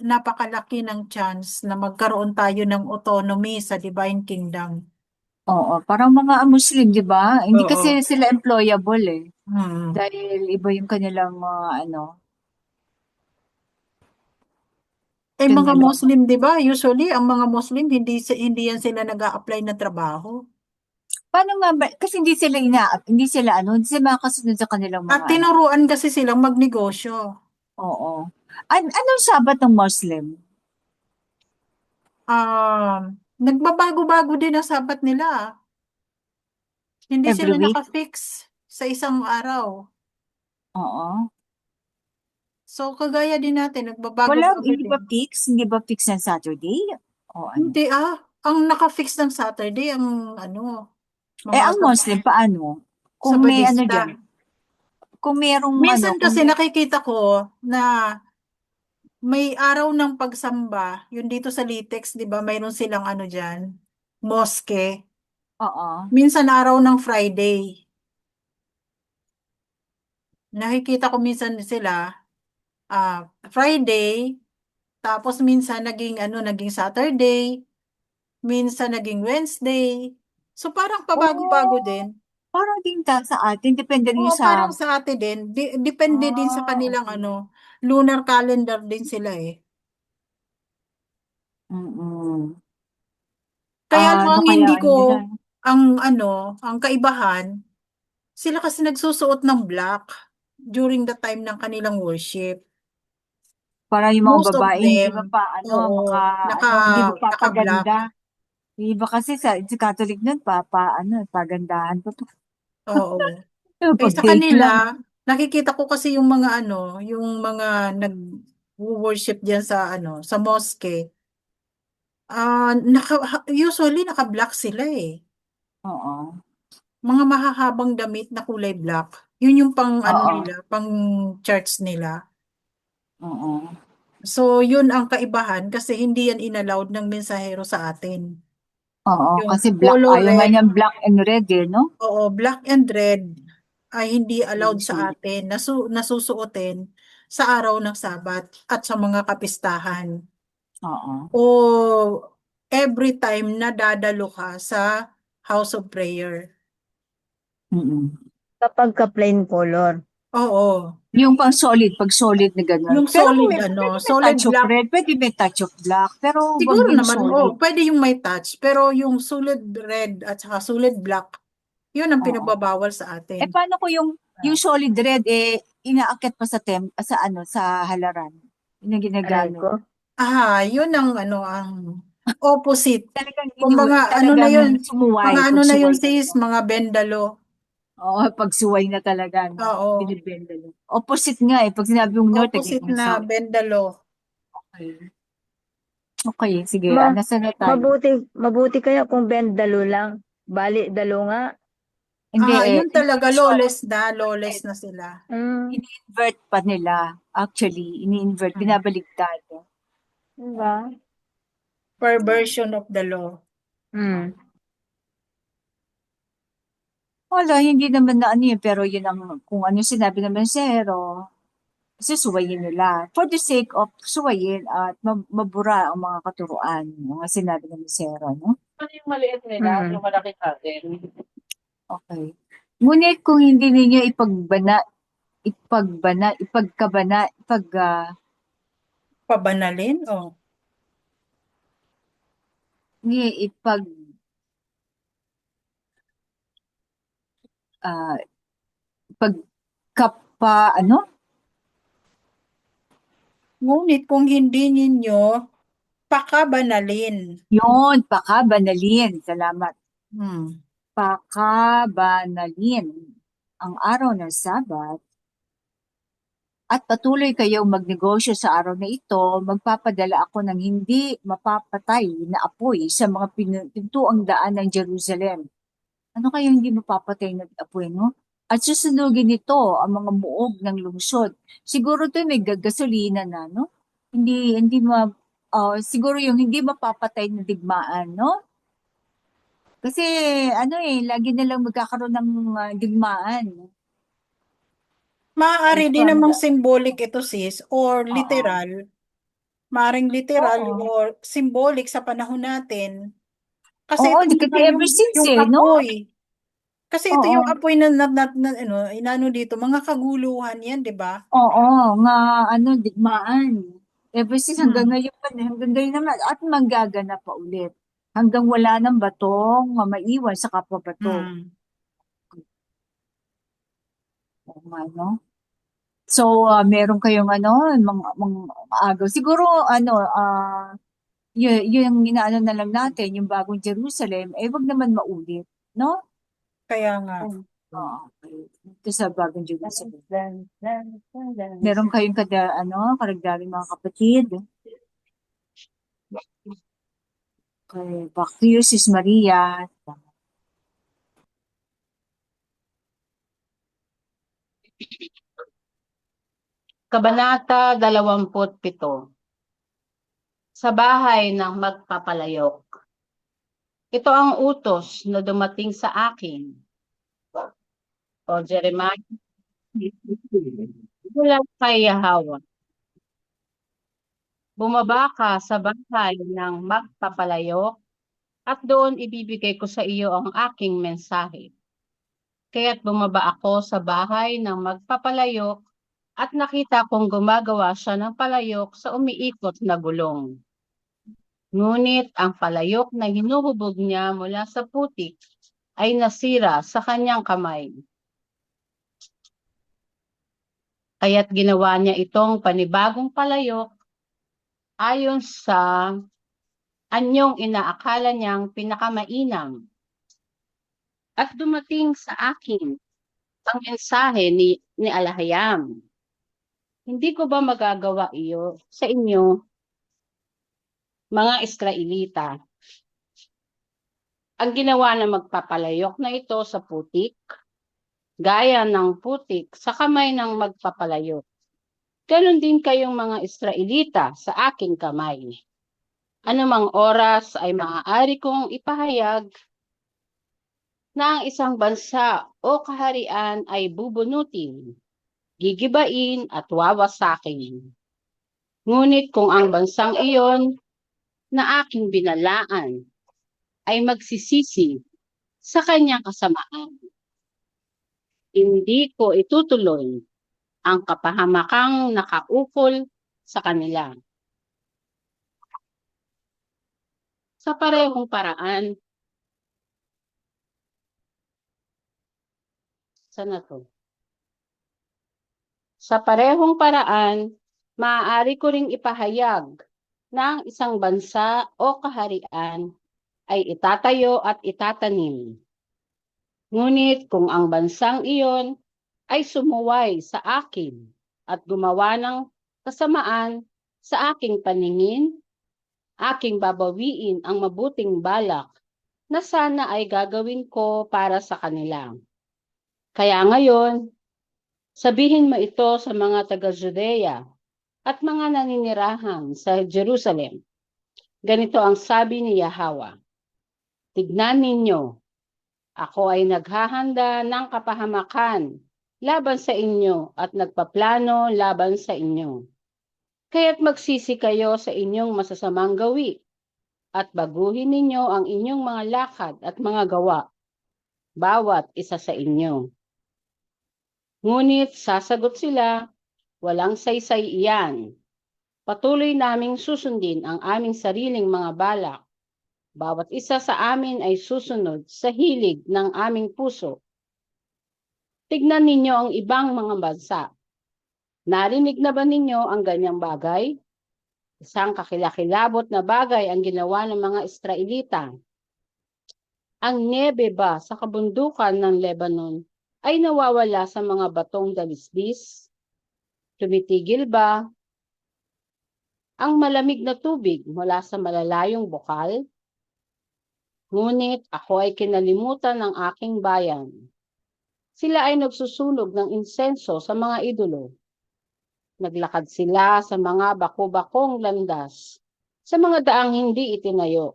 napakalaki ng chance na magkaroon tayo ng autonomy sa Divine Kingdom. Oo, parang mga Muslim, di ba? Hindi kasi Oo. sila employable eh. Hmm. Dahil iba yung kanilang Mga kanilang Muslim, 'di ba? Usually, ang mga Muslim hindi yan sila nag-a-apply na trabaho. paano nga ba? Kasi hindi sila makasunod sa kanilang At mga tinuruan kasi silang magnegosyo. Oo. Anong sabat ng Muslim? Nagbabago-bago din ang sabat nila. Hindi Every sila week? naka-fix sa isang araw. Oo. So, kagaya din natin, Wala, nagbabago-bago hindi din. ba fix? Hindi ba fix ng Saturday? O ano? Hindi ang naka-fix ng Saturday, mga Ang Muslim, paano? Kung may Sabadista. dyan. kung merong Minsan kung kasi nakikita ko na may araw ng pagsamba, yun dito sa Litex, di ba, mayroon silang ano dyan, moske. oo, Minsan araw ng Friday. Nakikita ko minsan sila, Friday, tapos minsan naging Saturday, minsan naging Wednesday. So parang pabago-bago oh, din. parang din sa atin, depende rin Oo, sa, parang sa atin din. Depende din sa kanilang okay. lunar calendar din sila eh. Mm. Kaya lang Ano ang kaya hindi ano ko, nila? ang kaibahan, sila kasi nagsusuot ng black during the time ng kanilang worship. Para yung mga Most of babae hindi them, ba pa oo, hindi ba naka-black. papaganda? Yung iba kasi sa Catholic nun, pagandahan pa to. Oo. Eh Pag sa date kanila, lang. nakikita ko kasi yung mga nag-worship diyan sa sa mosque. Usually naka-black sila eh. Oo. Mga mahahabang damit na kulay black. Yun yung pang Oo. nila, pang church nila. Oo. So, yun ang kaibahan kasi hindi yan inallowed ng mensahero sa atin. Oo. Yung Kasi black, color ayaw nga red, niyang black and red eh, no? oo, black and red ay hindi allowed sa Usually. atin nasusuotin sa araw ng Sabat at sa mga kapistahan. Oo. O every time na dadalo ka sa house of prayer. Mm. Kapag ka plain color. Oo. Yung pang solid, pag solid na gano'n. Yung Pero solid pwede may solid touch of black. red, pwede may touch of black. Pero wag Siguro yung naman, solid. pwede yung may touch, pero yung solid red at saka solid black, yun ang Oo. pinagbabawal sa atin. Paano ko yung solid red inaakyat pa sa halaran. Yun ang Aray ginagamit. ko. Yun ang opposite. Talagang Kung mga na talagang yun, sumuway, mga pag na yun suway sis, talaga. mga bendalo. Oo, pag suway na talaga, no? Oo, Binibenda lang. Opposite nga pag sinabi mong north, opposite nagiging na south. bendalo. Okay. Okay, sige. Ma Nasa na tayo? mabuti kaya kung bend dalo lang. Bali, dalo nga. Hindi Yun talaga, usually, lawless na sila. Mm, ini-invert pa nila. Actually, ini-invert, Mm. binabaligtad. diba? Perversion of the law. Mm. Wala, hindi naman na ano yun, pero yun ang, kung ano sinabi naman sa Hero, susuwayin nila. For the sake of suwayin at mabura ang mga katuruan, mga sinabi ng Hero, no? Ano yung maliit nila, Mm. yung malaki natin? Okay. Ngunit kung hindi ninyo Pabanalin? ni ipag, ah, pagkapa, ano? Ngunit kung hindi ninyo pakabanalin. Yun, pakabanalin. Salamat. Hmm. Pakabanalin ang araw ng Sabat at patuloy kayong magnegosyo sa araw na ito, magpapadala ako ng hindi mapapatay na apoy sa mga pintuang daan ng Jerusalem. Ano kaya hindi mapapatay na apoy, no? At susunugin nito ang mga muog ng lungsod. Siguro to may gasolina na, no? Hindi siguro yung hindi mapapatay na digmaan, no? Kasi lagi na lang magkakaroon ng digmaan. Maaari din From namang the, symbolic ito sis or oo. literal. Maaring literal Oo. or symbolic sa panahon natin. Kasi Oo, ito kasi nga ever since yung no? apoy. Kasi ito Oo. yung apoy inano dito, mga kaguluhan yan, di ba? Oo, nga digmaan. Ever since hanggang Hmm. ngayon pa, hanggang ngayon naman, at manggagana pa ulit. Hanggang wala ng batong maiwan sa kapwa-bato. Hmm. Oo nga, no? So, meron kayong mga agaw. Siguro, yung inaano na lang natin, yung bagong Jerusalem, wag naman maulit, no? Kaya nga. Oo, okay. Ito sa bagong Jerusalem. Dan, dan, dan, dan. Meron kayong karagdagang mga kapatid. Kay Bacchus, Sis Maria. Kabanata 27. Sa bahay ng magpapalayok. Ito ang utos na dumating sa akin. O Jeremiah, mula kay Yahweh. Bumaba ka sa bahay ng magpapalayok at doon ibibigay ko sa iyo ang aking mensahe. Kaya't bumaba ako sa bahay ng magpapalayok at nakita kong gumagawa siya ng palayok sa umiikot na gulong. Ngunit ang palayok na hinuhubog niya mula sa putik ay nasira sa kanyang kamay. Kaya't ginawa niya itong panibagong palayok ayon sa anyong inaakala niyang pinakamainam. At dumating sa akin ang mensahe ni Alahayam. Hindi ko ba magagawa iyo sa inyo, mga Israelita? Ang ginawa na magpapalayok na ito sa putik, gaya ng putik sa kamay ng magpapalayok. Ganon din kayong mga Israelita sa aking kamay. Anumang oras ay maaari kong ipahayag na ang isang bansa o kaharian ay bubunutin, gigibain at wawasakin. Ngunit kung ang bansang iyon na aking binalaan ay magsisisi sa kanyang kasamaan, hindi ko itutuloy ang kapahamakang nakaukol sa kanila. Sa parehong paraan, Sa parehong paraan, maaari ko ring ipahayag na ang isang bansa o kaharian ay itatayo at itatanim. Ngunit kung ang bansang iyon ay sumuway sa akin at gumawa ng kasamaan sa aking paningin, aking babawiin ang mabuting balak na sana ay gagawin ko para sa kanila. Kaya ngayon, sabihin mo ito sa mga taga-Judea at mga naninirahan sa Jerusalem. Ganito ang sabi ni Yahweh. Tignan ninyo, ako ay naghahanda ng kapahamakan laban sa inyo at nagpaplano laban sa inyo. Kaya't magsisi kayo sa inyong masasamang gawi at baguhin ninyo ang inyong mga lakad at mga gawa, bawat isa sa inyo. Ngunit sasagot sila, walang saysay iyan. Patuloy naming susundin ang aming sariling mga balak. Bawat isa sa amin ay susunod sa hilig ng aming puso. Tignan ninyo ang ibang mga bansa. Narinig na ba ninyo ang ganyang bagay? Isang kakilakilabot na bagay ang ginawa ng mga Israelita. Ang niyebe ba sa kabundukan ng Lebanon ay nawawala sa mga batong dalisdis? Tumitigil ba ang malamig na tubig mula sa malalayong bukal? Ngunit ako ay kinalimutan ng aking bayan. Sila ay nagsusunog ng insenso sa mga idolo. Naglakad sila sa mga bako-bakong landas, sa mga daang hindi itinayo.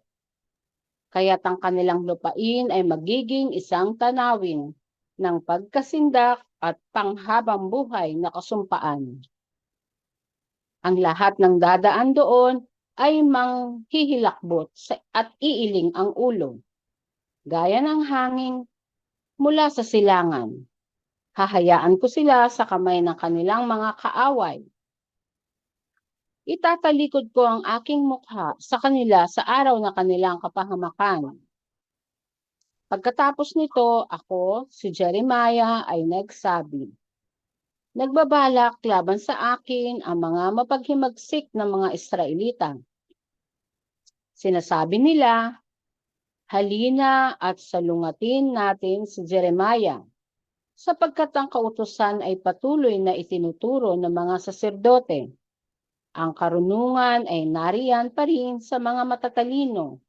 Kaya't ang kanilang lupain ay magiging isang tanawin ng pagkasindak at panghabang buhay na kasumpaan. Ang lahat ng dadaan doon ay manghihilakbot at iiling ang ulo, gaya ng hangin mula sa silangan. Hahayaan ko sila sa kamay ng kanilang mga kaaway. Itatalikod ko ang aking mukha sa kanila sa araw na kanilang kapahamakan. Pagkatapos nito, ako, si Jeremiah, ay nagsabi, nagbabalak laban sa akin ang mga mapaghimagsik ng mga Israelita. Sinasabi nila, halina at salungatin natin si Jeremiah, sapagkat ang kautusan ay patuloy na itinuturo ng mga saserdote. Ang karunungan ay nariyan pa rin sa mga matatalino,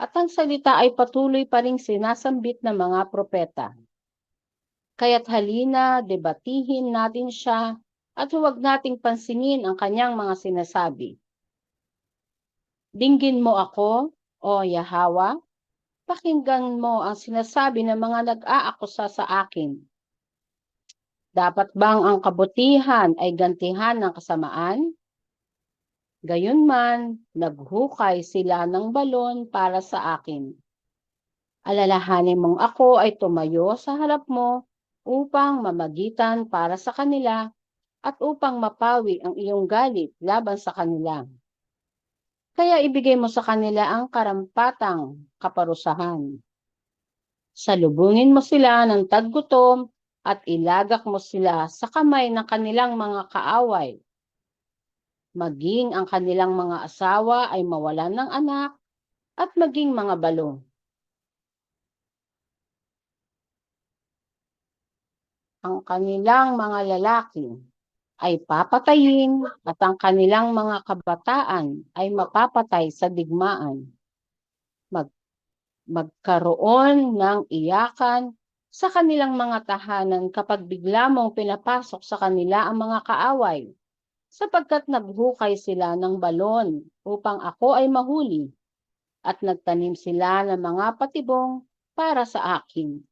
at ang salita ay patuloy pa rin sinasambit ng mga propeta. Kaya't halina, debatihin natin siya at huwag nating pansinin ang kanyang mga sinasabi. Dinggin mo ako, o Yahawa, pakinggan mo ang sinasabi ng mga nag-aakusa sa akin. Dapat bang ang kabutihan ay gantihan ng kasamaan? Gayunman, naghukay sila ng balon para sa akin. Alalahanin mong ako ay tumayo sa harap mo upang mamagitan para sa kanila at upang mapawi ang iyong galit laban sa kanila. Kaya ibigay mo sa kanila ang karampatang kaparusahan. Salubungin mo sila ng taggutom at ilagak mo sila sa kamay ng kanilang mga kaaway. Maging ang kanilang mga asawa ay mawalan ng anak at maging mga balo. Ang kanilang mga lalaki ay papatayin at ang kanilang mga kabataan ay mapapatay sa digmaan. Magkaroon ng iyakan sa kanilang mga tahanan kapag bigla mong pinapasok sa kanila ang mga kaaway, sapagkat naghukay sila ng balon upang ako ay mahuli at nagtanim sila ng mga patibong para sa akin.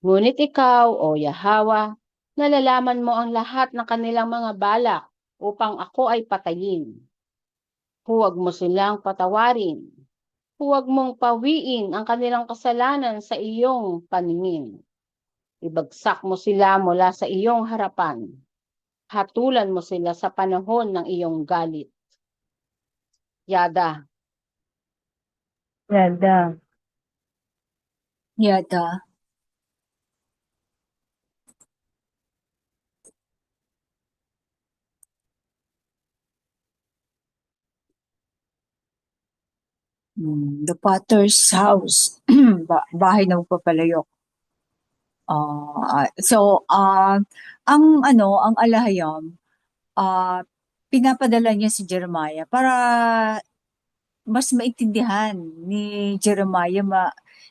Ngunit ikaw, o Yahawa, nalalaman mo ang lahat ng kanilang mga balak upang ako ay patayin. Huwag mo silang patawarin. Huwag mong pawiin ang kanilang kasalanan sa iyong paningin. Ibagsak mo sila mula sa iyong harapan. Hatulan mo sila sa panahon ng iyong galit. Yada. Yada. Yada. The Potter's House. Bahay ng papalayok. Ang alahayam, pinapadala niya si Jeremiah para mas maintindihan ni Jeremiah,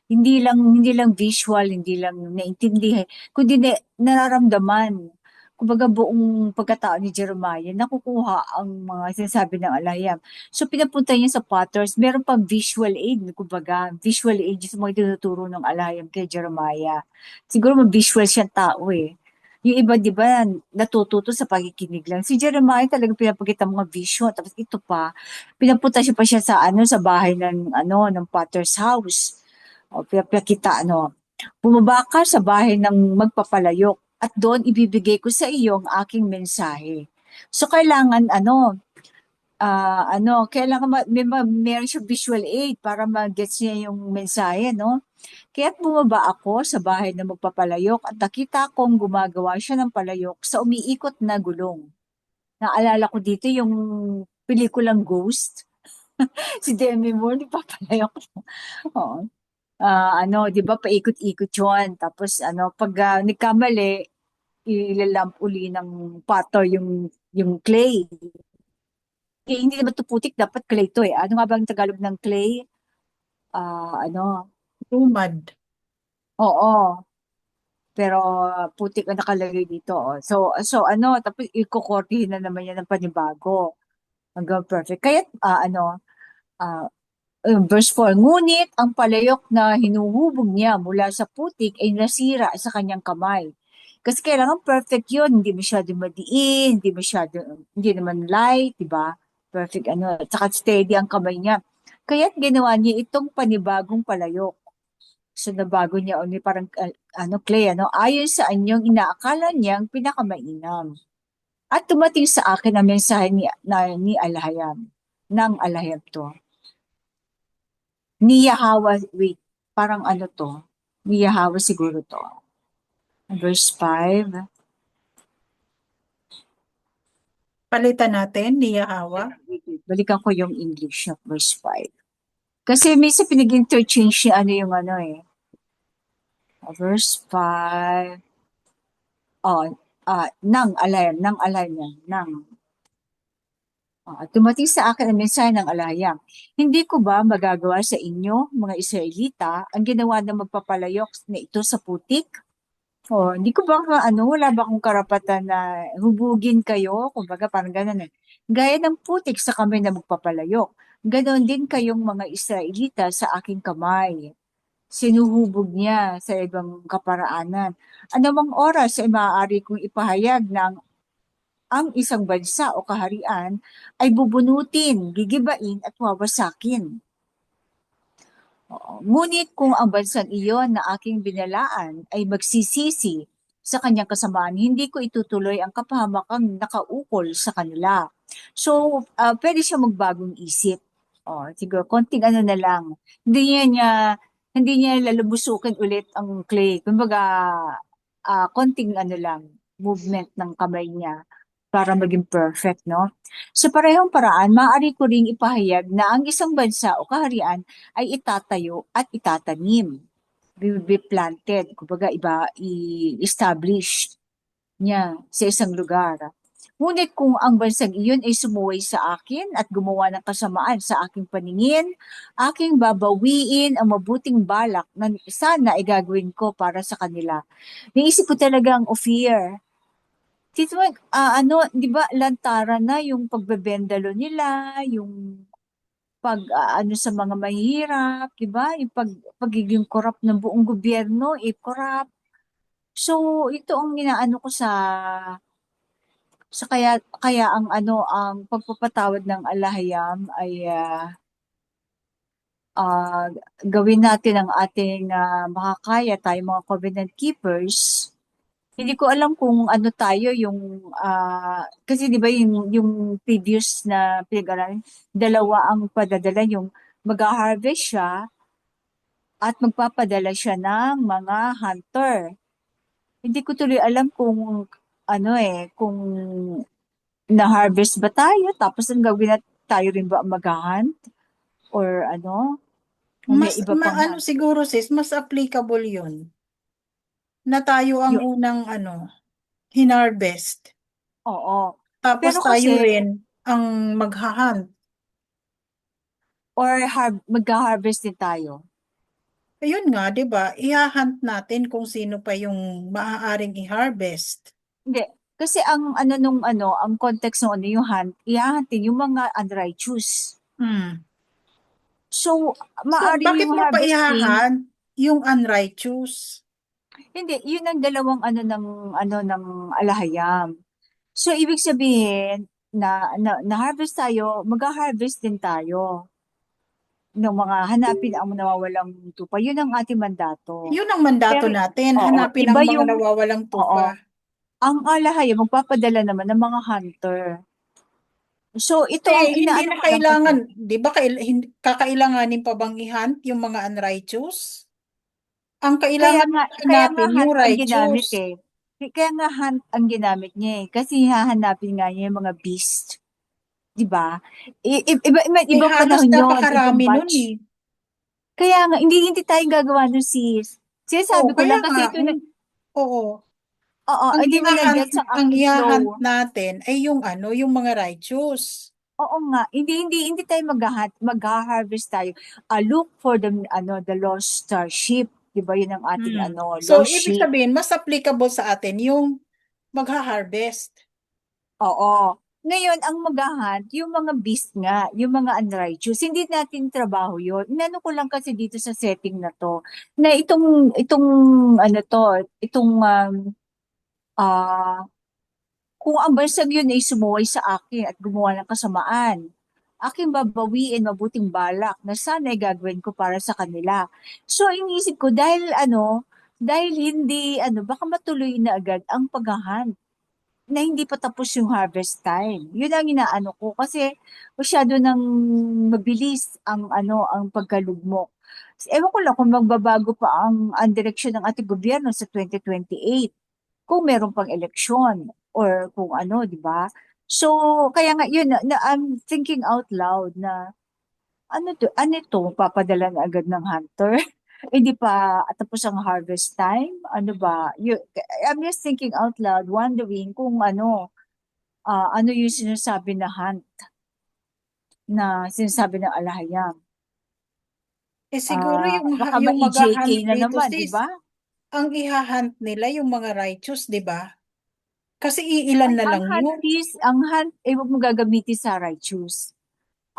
hindi lang visual, hindi lang naintindihan, kundi nararamdaman. Kumbaga buong pagkatao ni Jeremiah, nakukuha ang mga sinasabi ng alahayam. So pinapunta niya sa Potters, meron pang visual aid, kumbaga visual aid yung mga tinuturo ng alahayam kay Jeremiah. Siguro visual siyang tao eh. Yung iba, di ba, natututo sa pakikinig lang. Si Jeremiah talagang pinapakita mga vision. Tapos ito pa, pinapunta siya pa siya sa bahay ng Potter's house. O pinapakita bumaba ka sa bahay ng magpapalayok at doon ibibigay ko sa iyo ang aking mensahe. So kailangan kailangan meron siya visual aid para mag-gets niya yung mensahe, no? Kaya't bumaba ako sa bahay na magpapalayok at nakita kong gumagawa siya ng palayok sa umiikot na gulong. Naalala ko dito yung pelikulang Ghost. Si Demi Moore, nagpapalayok. Oo. 'Di ba, paikot-ikot yun. Tapos, pag nagkamali, ilalamp uli ng potter yung clay. Hindi naman ito putik, dapat clay to eh. Ano nga ba ang Tagalog ng clay? Lumad. Oo. Pero putik ang nakalagay dito. Oh. Tapos ikukortihin na naman yan ng panibago. Hanggang perfect. Kaya, verse 4, ngunit ang palayok na hinuhubog niya mula sa putik ay nasira sa kanyang kamay. Kasi kailangan perfect yun. Hindi masyado madiin, hindi naman light, di ba? Perfect, saka steady ang kamay niya. Kaya't ginawa niya itong panibagong palayok. So, nabago niya parang, clay, ayon sa anyong inaakala niyang pinakamainam. At tumating sa akin ang mensahe ni Alahayam, ng Alahayam to. Ni Yahawa, wait, parang to? Ni Yahawa siguro to. Verse 5. Palitan natin ni Yahawa. Balikan ko yung English na verse 5. Kasi minsan pinag-interchange niya verse 5. Nang Alahayam. Tumating sa akin ang mensahe ng Alahayam. Hindi ko ba magagawa sa inyo, mga Israelita, ang ginawa ng magpapalayok na ito sa putik? Oh, hindi ko ba wala ba akong karapatan na hubugin kayo? Kumbaga parang gano'n eh. Gaya ng putik sa kamay na magpapalayok. Ganon din kayong mga Israelita sa aking kamay. Sinuhubog niya sa ibang kaparaanan. Anumang oras ay maaari kong ipahayag na ang isang bansa o kaharian ay bubunutin, gigibain at wawasakin. Oo. Ngunit kung ang bansang iyon na aking binalaan ay magsisisi sa kanyang kasamaan, hindi ko itutuloy ang kapahamakang nakaukol sa kanila. So, pwede siya magbagong isip. Siguro, konting na lang. Hindi niya lalabusukin ulit ang clay. Kumbaga, konting lang, movement ng kamay niya para maging perfect, no? Sa parehong paraan, maaari ko ring ipahayag na ang isang bansa o kaharian ay itatayo at itatanim. Will be planted, kumbaga i-establish niya sa isang lugar. Ngunit kung ang bansang iyon ay sumuway sa akin at gumawa ng kasamaan sa aking paningin, aking babawiin ang mabuting balak na sana ay gagawin ko para sa kanila. Naisip ko talagang, Ophir, Tito, di ba lantaran na yung pagbebendalo nila, yung sa mga mahihirap, di ba? Yung pagiging korap ng buong gobyerno, korap. So, ito ang inaano ko sa kaya ang pagpapatawad ng alahayam ay ah, gawin natin ang ating makakaya tayo mga covenant keepers. Hindi ko alam kung ano tayo kasi 'di ba yung previous na pinag-aralan, dalawa ang padadala, yung mag-harvest siya at magpapadala siya ng mga hunter. Hindi ko tuloy alam kung kung na-harvest ba tayo tapos ang gawin natin tayo rin ba ang mag-hunt or o may iba pang hunt. Siguro sis, mas applicable yun na tayo ang Yung, unang hinarvest. oo. Tapos Pero tayo kasi rin ang maghahunt. or mag-harvest din tayo. Ayun nga, 'di ba? Ihahunt natin kung sino pa yung maaaring i-harvest. Hindi. Kasi ang context ng yung hunt, ihahantin yung mga unrighteous. Hmm. So, So, maari bakit yung mo pa harvesting, ihahunt yung unrighteous? hindi, yun ang dalawang ng alahayam. So, ibig sabihin, na harvest tayo, mag-harvest din tayo ng mga hanapin ang nawawalang tupa. Yun ang ating mandato. Yun ang mandato Pero, natin, oo, hanapin ang iba mga yung, nawawalang oo, tupa. ang alahayam, magpapadala naman ng mga hunter. So, ito ang Hindi inaano na ko lang kasi. kailangan, 'di ba, kakailanganin pa bang i-hunt yung mga unrighteous? Ang Kaya kailangan nga, kaya nga hanapin yung hunt ang righteous. ginamit eh. Kaya nga hunt ang ginamit niya eh. Kasi hahanapin nga niya yung mga beast. Di ba? Ibang Halos panahon yun, ibang napakarami nun batch. eh. Kaya nga, hindi tayo gagawa nun sis. Oo, Sinasabi ko kaya lang kasi nga, ito na, oo. oo, Ang hindi mo ihahunt, nag-gets ang ang aking flow. ihahunt natin ay yung mga righteous. Oo nga, hindi tayo mag-harvest tayo. Look for the lost sheep. Di ba yun ang ating So, lost ibig sheep. sabihin, mas applicable sa atin yung magha-harvest. Oo. Ngayon, ang maghahunt, yung mga beast nga, yung mga unrighteous, hindi natin trabaho yun. Inano ko lang kasi dito sa setting na to, na ah, kung ang bansang yun ay sumuway sa akin at gumawa ng kasamaan, aking babawiin mabuting balak na sana ay gagawin ko para sa kanila. So, iniisip ko, dahil hindi, baka matuloy na agad ang paghahunt na hindi pa tapos yung harvest time. Yun ang inaano ko kasi masyado nang mabilis ang pagkalugmok. Ewan ko lang kung magbabago pa ang direksyon ng ating gobyerno sa 2028 kung meron pang eleksyon or kung di ba? So, kaya nga yun, I'm thinking out loud na papadala na agad ng hunter? Hindi pa tapos ang harvest time? Ano ba? I'm just thinking out loud, wondering kung ano yung sinasabi na hunt na sinasabi ng alahayam. Siguro Baka yung ma-EJK maghahunt na dito naman, di sis, ba? ang ihahunt nila yung mga righteous, di ba? Kasi iilan na lang yun. Ang hunt, huwag mo gagamitin sa righteous.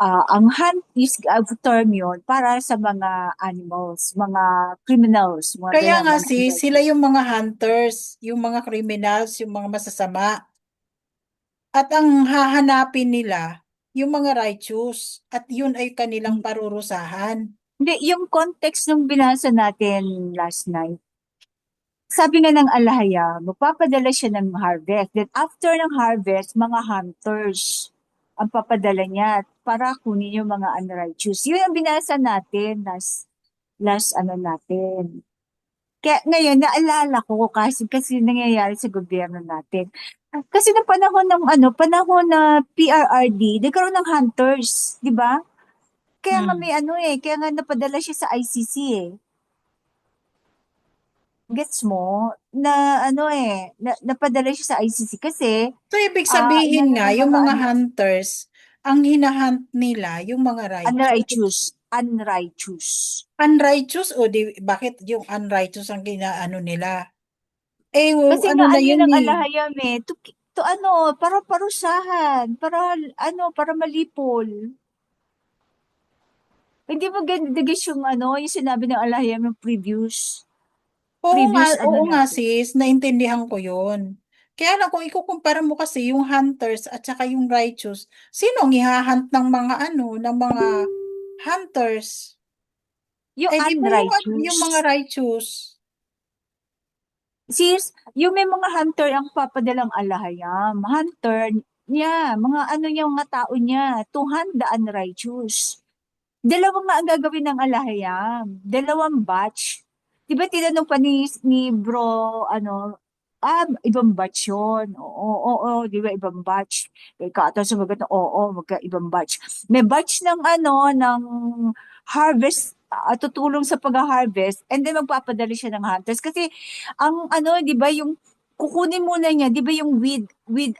Ang hunt is term yun para sa mga animals, mga criminals, mga Kaya ganyan, nga mga sila unrighteous. yung mga hunters, yung mga criminals, yung mga masasama. At ang hahanapin nila, yung mga righteous. At yun ay kanilang parurusahan. Hindi, yung context nung binasa natin last night, sabi nga ng alahaya, magpapadala siya ng harvest. Then after ng harvest, mga hunters ang papadala niya para kunin yung mga unrighteous. Yun ang binasa natin last ano natin. Kaya ngayon, naalala ko kasi nangyayari sa gobyerno natin. Kasi ng panahon ng panahon na PRRD, nagkaroon ng hunters, di ba? Kaya nga Hmm. may kaya nga napadala siya sa ICC eh. Gets mo? Napadala siya sa ICC kasi, So, ibig sabihin inano nga, ng yung mga mga hunters, ang hinahunt nila, yung mga righteous. unrighteous. Unrighteous o di, bakit yung unrighteous ang ginaano nila? Eh, Kasi ano nga, na yun yun ang eh. alahayam eh, para parusahan, para malipol. Hindi mo gandigis yung yung sinabi ng alahayam yung previous Oo nga natin. sis, naintindihan ko yun. Kaya lang kung ikukumpara mo kasi yung hunters at saka yung righteous, sino ang ihahunt ng mga ng mga hunters? Yung Eh di ba yung mga unrighteous. righteous? Sis, yung may mga hunter ang papadalang alahayam. Hunter niya, mga tao niya, to hunt the unrighteous. Dalawang nga ang gagawin ng alahayam. Dalawang batch. Di ba tinanong pa ni bro, ibang batch yun. Oo, di ba ibang batch. Ikaw sumagot na, oo, ibang batch. May batch ng harvest, tutulong sa pag-harvest, and then magpapadali siya ng hunters. Kasi, di ba, yung kukunin muna niya, di ba yung weed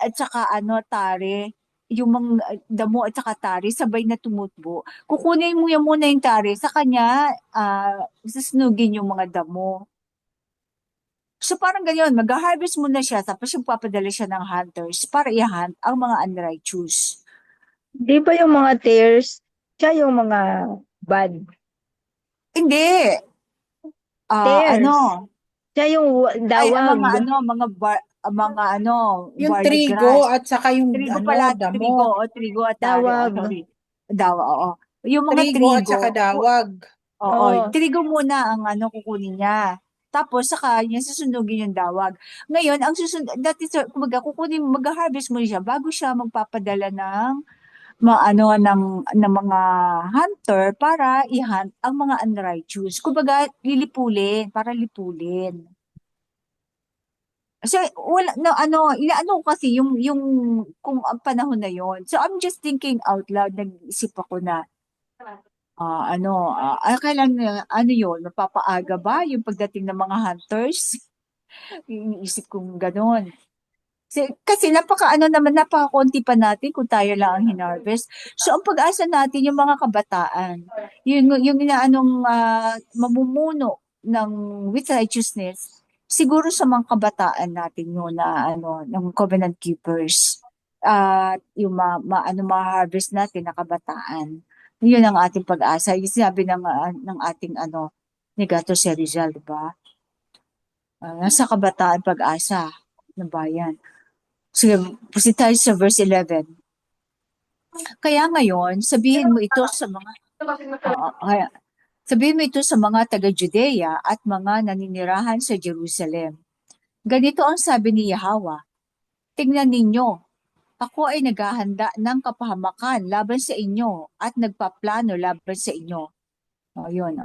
at saka tare, yung mga damo at saka tari, sabay na tumutbo. Kukunin mo yan muna yung tari, sa kanya, sasunugin yung mga damo. So parang ganyan, mag-harvest muna siya, tapos yung papadala siya ng hunters para i-hunt ang mga unrighteous. Di ba yung mga tares, siya yung mga bad Hindi. tares? Siya yung Ang dawag. Yung barley trigo grass. at saka yung Trigo pala, damo. trigo at tari. Dawag. Sorry. Dawa, oo. Yung mga Trigo at trigo, saka dawag. oo, Oo. trigo muna ang kukunin niya. Tapos, saka niya susundugin yung dawag. Ngayon, kumbaga, mag-harvest mo siya bago siya magpapadala ng ng mga hunter para i-hunt ang mga unrighteous. Kumbaga, para lipulin. So, wala, no, inaano ko kasi yung kung ang panahon na yon. So, I'm just thinking out loud, nag-isip ako na, kailan, yun, mapapaaga ba yung pagdating ng mga hunters? Iniisip kong ganon. Kasi napaka-konti pa natin kung tayo lang ang hinarvest. So, ang pag-asa natin, yung mga kabataan, yung mamumuno ng with righteousness, siguro sa mga kabataan natin yun na, ng covenant keepers, at yung ma-harvest natin na kabataan. Yun ang ating pag-asa. Yung sinabi ng ating, ni Gato Rizal, di ba? Nasa kabataan pag-asa ng bayan. Sige, proceed tayo sa verse 11. Kaya ngayon, sabihin mo ito sa mga taga-Judea at mga naninirahan sa Jerusalem. Ganito ang sabi ni Yahweh, tingnan ninyo, ako ay naghahanda ng kapahamakan laban sa inyo at nagpaplano laban sa inyo. Yun.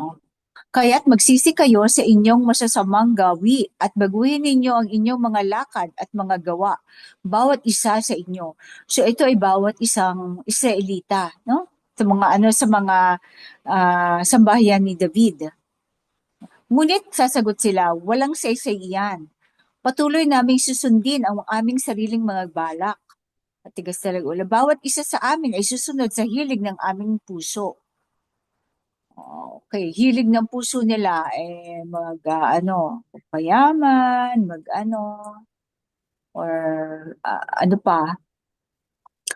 Kaya't magsisi kayo sa inyong masasamang gawi at baguhin ninyo ang inyong mga lakad at mga gawa, bawat isa sa inyo. So ito ay bawat isang Israelita, no? Sa mga sambahayan ni David. Ngunit sasagot sila, walang saysay Patuloy naming susundin ang aming sariling mga balak. At tigas talaga ulo. Bawat isa sa amin ay susunod sa hilig ng aming puso. Okay, hilig ng puso nila payaman, or ano pa,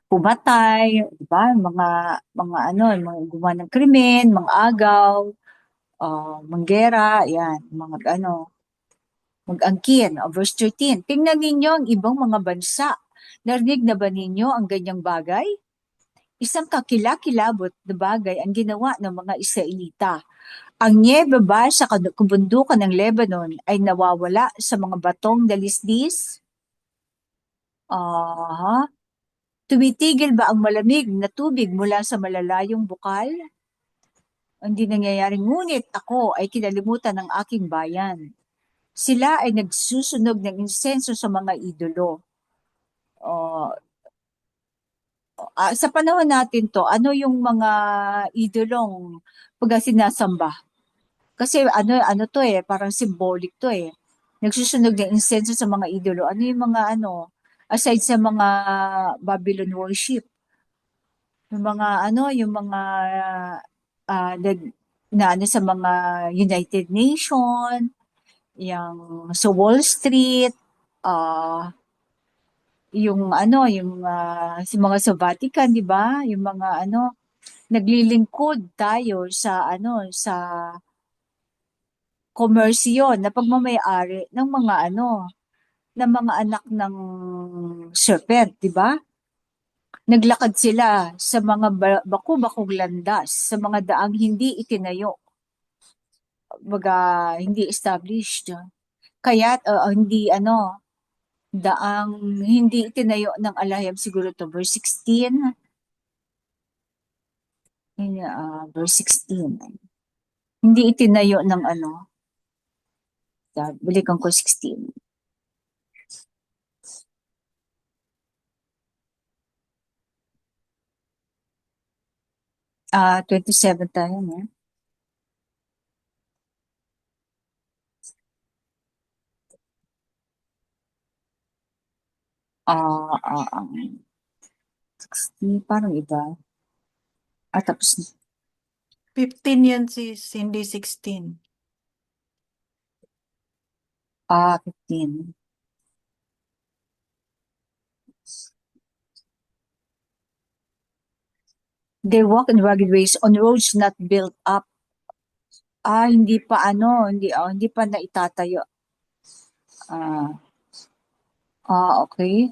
pumatay, di ba? Mga gumawa ng krimen, mga agaw, manggera, yan, mag-angkin. Verse 13. Tingnan ninyo ang ibang mga bansa. Narinig na ba ninyo ang ganyang bagay? Isang kakilakilabot na bagay ang ginawa ng mga Israelita. Ang niebe ba sa kabundukan ng Lebanon ay nawawala sa mga batong dalisdis? Aha. Tumitigil ba ang malamig na tubig mula sa malalayong bukal? Hindi nangyayari, ngunit ako ay kinalimutan ng aking bayan. Sila ay nagsusunog ng insenso sa mga idolo. Ah, sa panahon natin to, ano yung mga idolong pag sinasamba? Kasi ano to parang symbolic to eh. Nagsusunog ng insenso sa mga idolo. Ano yung mga aside sa mga Babylon worship, yung mga ah, nag- sa mga United Nation, yung sa Wall Street, ah si mga sa Vatican, di ba? Yung mga naglilingkod tayo sa komersyo na pagmamay-ari ng mga anak ng serpent, di ba? Naglakad sila sa mga baku-bakong landas, sa mga daang hindi itinayo, baga hindi established. Kaya hindi daang hindi itinayo ng alayam, siguro to verse 16. Verse 16. Hindi itinayo ng balikan ko 16. 27 tayo, no? Ah, ah, ah. 16, parang iba. Tapos, 15 yan sis, hindi 16. 15. They walk in rugged ways on roads not built up. Hindi pa hindi pa naitatayo. Okay.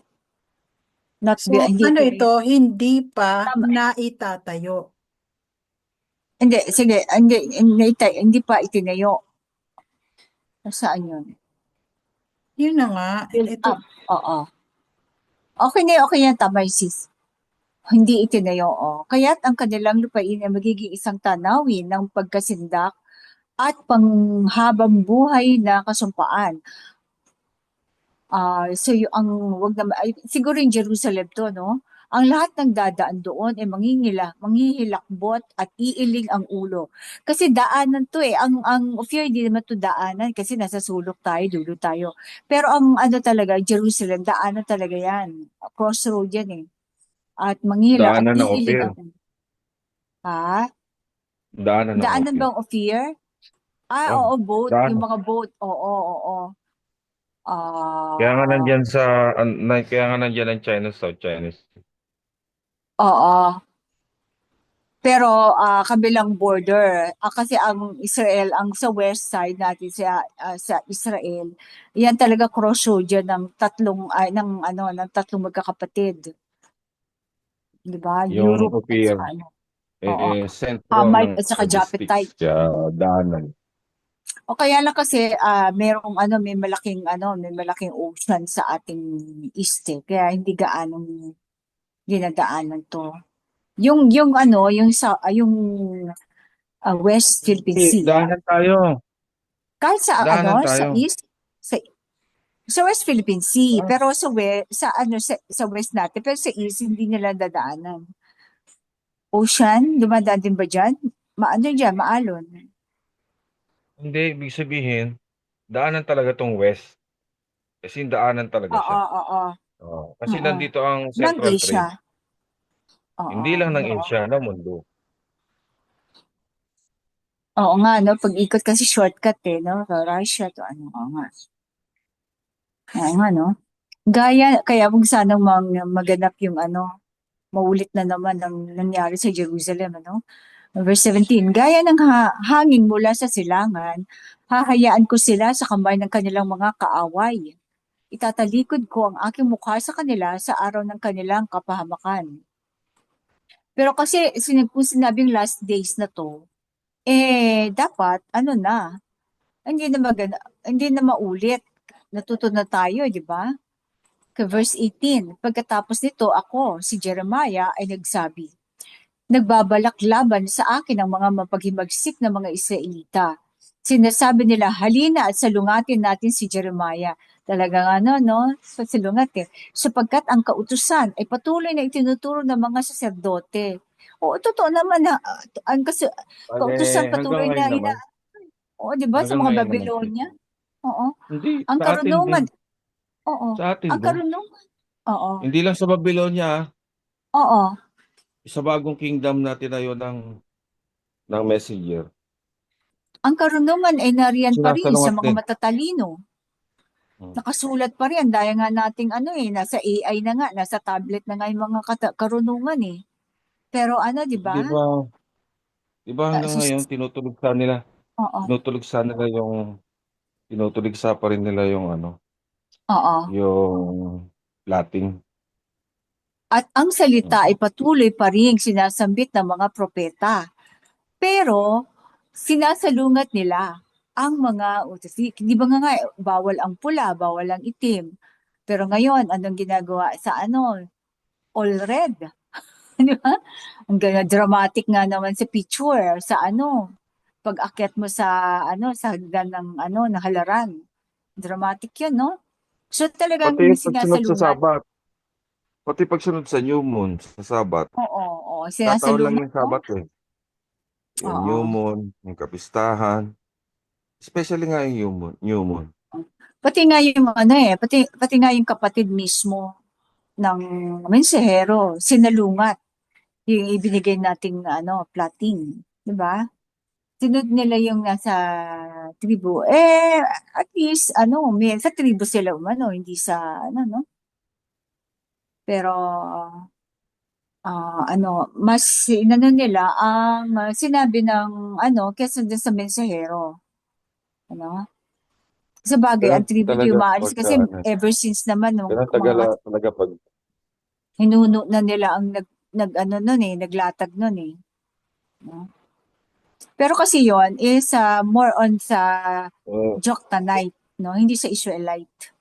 So, Hindi ano itinayo. ito, hindi pa Tama. naitatayo. Hindi, sige, hindi pa itinayo. Saan yun? Yun na nga, Built ito, up. Oo. Okay na, tama yung sis. Hindi itinayo. Kaya't ang kanilang lupain ay magiging isang tanawin ng pagkasindak at panghabang buhay na kasumpaan. So wag na, siguro yung Jerusalem to, no? Ang lahat ng dadaan doon ay manghihilakbot at iiling ang ulo. Kasi daanan to eh. Ang Ophir hindi naman to daanan kasi nasa sulok tayo, dulo tayo. Pero ang talaga, Jerusalem, daanan talaga yan. Crossroad yan eh. At Daanan ng iiling Ophir. ang ha? Daanan ng Daanan Ophir. bang Ophir? Oh, Oo, boat. Yung daanan. mga boat. Oo, oo. Kaya nga Ah, nandyan kaya nga nandyan ang China South China Sea. oo. Pero kabilang border. Kasi ang Israel, ang sa west side natin sa Israel, yan talaga crossroad yan ng tatlong magkakapatid. 'Di ba? Yung Europe at Ophir, saka Oo. sentro ng Hamite at saka logistics Japhetite. kaya daanan. O kaya lang kasi may malaking ocean sa ating east eh. Kaya hindi gaanong dinadaanan to. Yung West Philippine Eh, Sea. daanan tayo. Kahit Daanan sa tayo. east, sa West Philippine Sea, Ah, pero sa west natin, pero sa east hindi nila dadaanan. Ocean, dumadaan din ba diyan? Maalon. hindi, ibig sabihin, daanan talaga tong west. Kasi daanan talaga siya. Oo. Kasi Oo. nandito ang Ng Central Asia. Trade. Oo. Hindi lang ng Oo. Asia, ng mundo. Oo nga, no? Pag-ikot kasi shortcut eh, no? Russia to ano, oo nga. Oo nga, no? Kaya kung sanang maganap yung ano, maulit na naman ang nangyari sa Jerusalem, ano? Verse 17, gaya ng hangin mula sa silangan, hahayaan ko sila sa kamay ng kanilang mga kaaway. Itatalikod ko ang aking mukha sa kanila sa araw ng kanilang kapahamakan. Pero kasi kung sinabing last days na to, dapat, ano na, hindi na maulit. Natuto na tayo, di ba? Verse 18, pagkatapos nito ako, si Jeremiah, ay nagsabi, nagbabalak laban sa akin ang mga mapaghimagsik na mga Israelita. Sinasabi nila, halina at salungatin natin si Jeremiah. Talagang ano, no? Salungat eh. Sapagkat ang kautusan ay patuloy na itinuturo ng mga saserdote. Oo, totoo naman na Bale, kautusan hanggang patuloy ngayon na naman. oo, di ba? Sa Hanggang mga ngayon naman Babylonia. siguro. Oo. Hindi, Ang sa atin din. karunungan, oo. Sa atin Ang din. karunungan, oo. Hindi lang sa Babylonia, Oo. sa bagong kingdom na tinayo ng messenger. Ang karunungan ay nariyan pa rin sa Sinasalungat mga din. matatalino. Hmm. Nakasulat pa rin. Dahil nga nating ano nasa AI na nga, nasa tablet na nga yung mga karunungan eh. Pero ano, di ba? Di ba, di ba Ah, hanggang ngayon sus- oo. tinutuligsa pa rin nila yung ano, Oo. yung Latin. At ang salita ay Mhm. patuloy pa rin sinasambit ng mga propeta. Pero, sinasalungat nila ang mga utos. Di ba nga bawal ang pula, bawal ang itim. Pero ngayon, anong ginagawa sa ano? All red. Di ba? Ang dramatic nga naman sa picture, sa ano, pag-akyat mo sa ano, sa hagdan ng ano, ng halaran. Dramatic 'yun, no? So talagang Pati yung pagsunod sa sinasalungat. Sabat, pati pagsunod sa New Moon, sa Sabat, Oo, oo, tataon lang sinasalungat yung mo. Sabat eh. Yung New Oo. Moon, yung kapistahan, especially nga yung New Moon. New Moon. Pati nga yung ano pati nga yung kapatid mismo ng mensahero, sinalungat yung ibinigay nating ano, plotting, 'di ba? Sinunod nila yung nasa tribu. At least ano, sa tribu sila umano, hindi sa ano, no? Pero ano, mas inano nila ang sinabi ng ano, kesa dun sa mensahero. Ano? Sa bagay, ang Ganun tribu di talaga umaalis pagka kasi ano, ever since naman nung ganun mga talaga pag hinuno na nila ang nag ano nun naglatag nun eh. No? Pero kasi yon is more on sa eh, Joktanite, no? Hindi sa Israelite.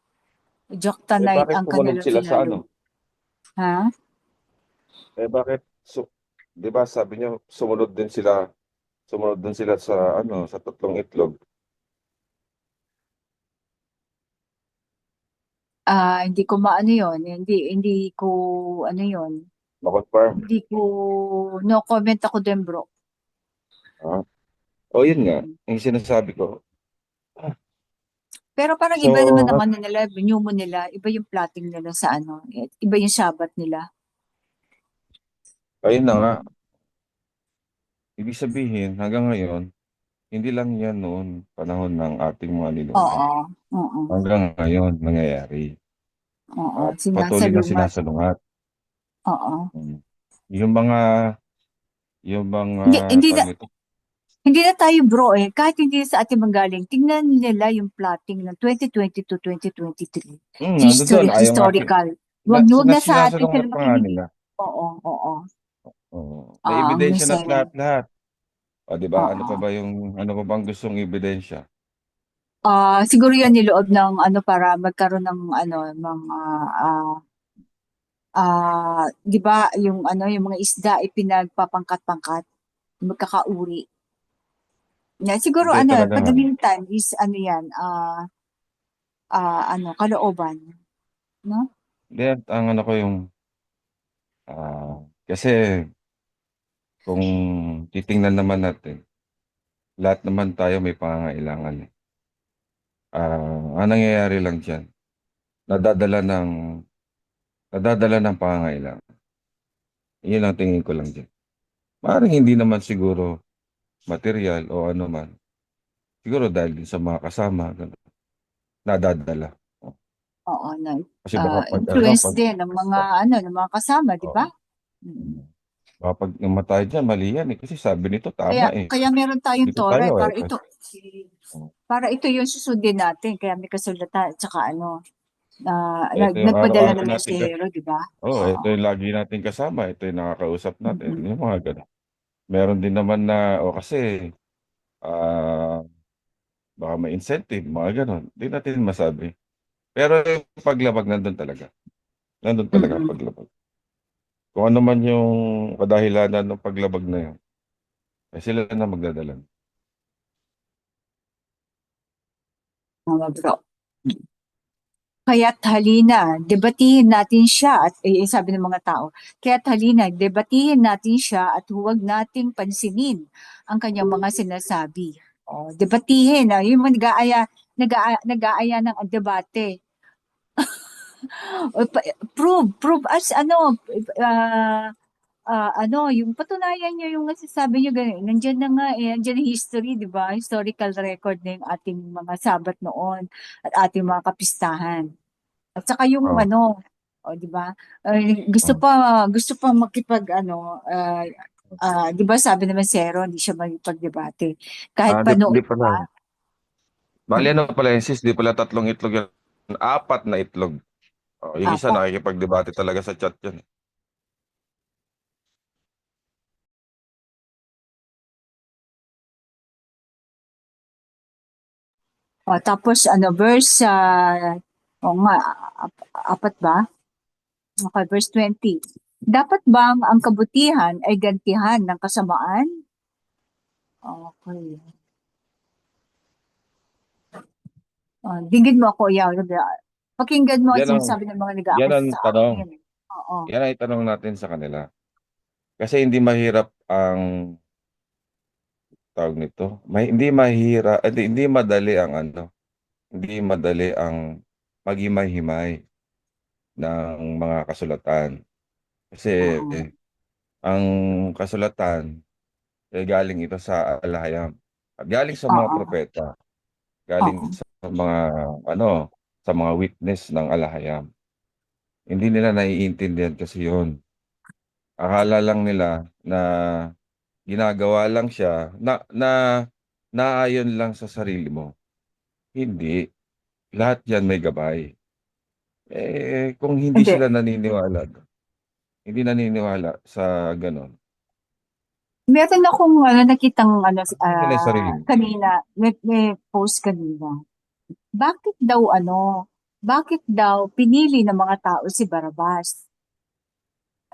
Joktanite bakit ang sumunod kanilang sila sa sinalo. ano? Ha? Bakit 'di ba sabi niyo sumunod din sila sa ano, sa tatlong itlog. Hindi ko maano yon, hindi ko ano yon. Ma-confirm. Hindi ko no comment ako din, bro. Ah, o yun nga, Mm. yung sinasabi ko. Pero parang iba naman So, ang ano nila, mo nila, iba yung plotting nila sa ano, iba yung sabat nila. ayun na nga, ibig sabihin hanggang ngayon, hindi lang yan noon, panahon ng ating mga ninuno. Oo, oo, Hanggang ngayon, nangyayari. oo, At patuloy na sinasalungat. sinasalungat. Oo. Mm. Yung mga, yung mga, Hindi, hindi na, tawag nito, hindi na tayo bro kahit hindi sa ating manggaling, tingnan nila yung plotting ng 2020 to 2023. nandun doon, ayaw nga, Historical. Wag na sa atin sinasalungat sila pa nga makinig. nila. Oo, oo. May Ang ebidensya na't mensahe. lahat-lahat. O, di ba? Oo. Ano pa bang gustong ebidensya? Siguro yan niloob ng ano para magkaroon ng ano mga 'di ba yung ano yung mga isda ay pinagpapangkat-pangkat, magkakauri. Siguro Hindi ano talaga nga. padamintan is ano yan ano kalooban, no? Hindi, ang ano ko yung, kasi kung titingnan naman natin, lahat naman tayo may pangangailangan eh. Ang nangyayari lang dyan, nadadala ng, nadadala ng pangangailangan. Yun ang tingin ko lang dyan. Maaaring hindi naman siguro material o ano man. Siguro dahil din sa mga kasama, ganun, nadadala. Oo, Kasi baka pag ano, influence din ng mga ng mga kasama, di ba? oo. Mm. Baka pag namatay dyan, mali yan eh. Kasi sabi nito, Kaya tama eh. kaya meron tayong Dito Torah tayo eh. Oh, para ito yung susundin natin. Kaya may kasulatan at saka ito yung nagpadala araw-araw ng natin. mensahero, di ba? Ito Oo. yung lagi natin kasama. Ito yung nakakausap natin. Mm-mm. Yung mga ganun. Meron din naman na, kasi, ah, baka may incentive, mga ganun. Hindi natin masabi. Pero yung paglabag, nandun talaga. Nandun talaga Mm-mm. paglabag. Kung ano man yung kadahilanan ng paglabag na yun, eh sila na magdadala. Mga bro. Kaya't halina, debatihin natin siya at sabi ng mga tao, kaya't halina, debatihin natin siya at huwag nating pansinin ang kanyang mga sinasabi. O, debatihin, yung mga nag-aaya ng debate. O, prove as ah, yung patunayan nyo yung nasasabi nyo ganun. Nandiyan na nga, nandiyan yung history, di ba? Historical record na yung ating mga sabat noon at ating mga kapistahan. At saka yung Oh, di ba? Gusto pa makipag di ba sabi naman Zero, hindi siya makipagdebate. Kahit pa di noon pala. pa. Bali ano pala yung sis, di pala 3 itlog yan. 4 na itlog. Yung isa Apo. nakikipagdebate talaga sa chat yan. Tapos verse o nga, apat ba? Okay, verse 20. Dapat bang ang kabutihan ay gantihan ng kasamaan? Okay. Dinggin mo ako, Yaw. Pakinggan mo ang Yan ang, sinasabi ng mga yan nag-aakusa ang sa tanong. akin. Oo. Yan ang itanong natin sa kanila. Kasi hindi mahirap ang tawag nito. Hindi mahirap, hindi madali ang ano. Hindi madali ang maghimay-himay ng mga kasulatan. Kasi Oo. ang kasulatan, galing ito sa alahayam. At galing sa mga Oo. propeta. Oo. Galing sa mga, sa mga witness ng alahayam. Hindi nila naiintindihan kasi yun. Akala lang nila na ginagawa lang siya naayon lang sa sarili mo. Hindi. Lahat yan may gabay. Kung hindi Hindi. sila naniniwala, hindi naniniwala sa ganon. Meron akong nakitang Ano nila yung sarili mo? kanina, may post kanina. Bakit daw pinili ng mga tao si Barabas?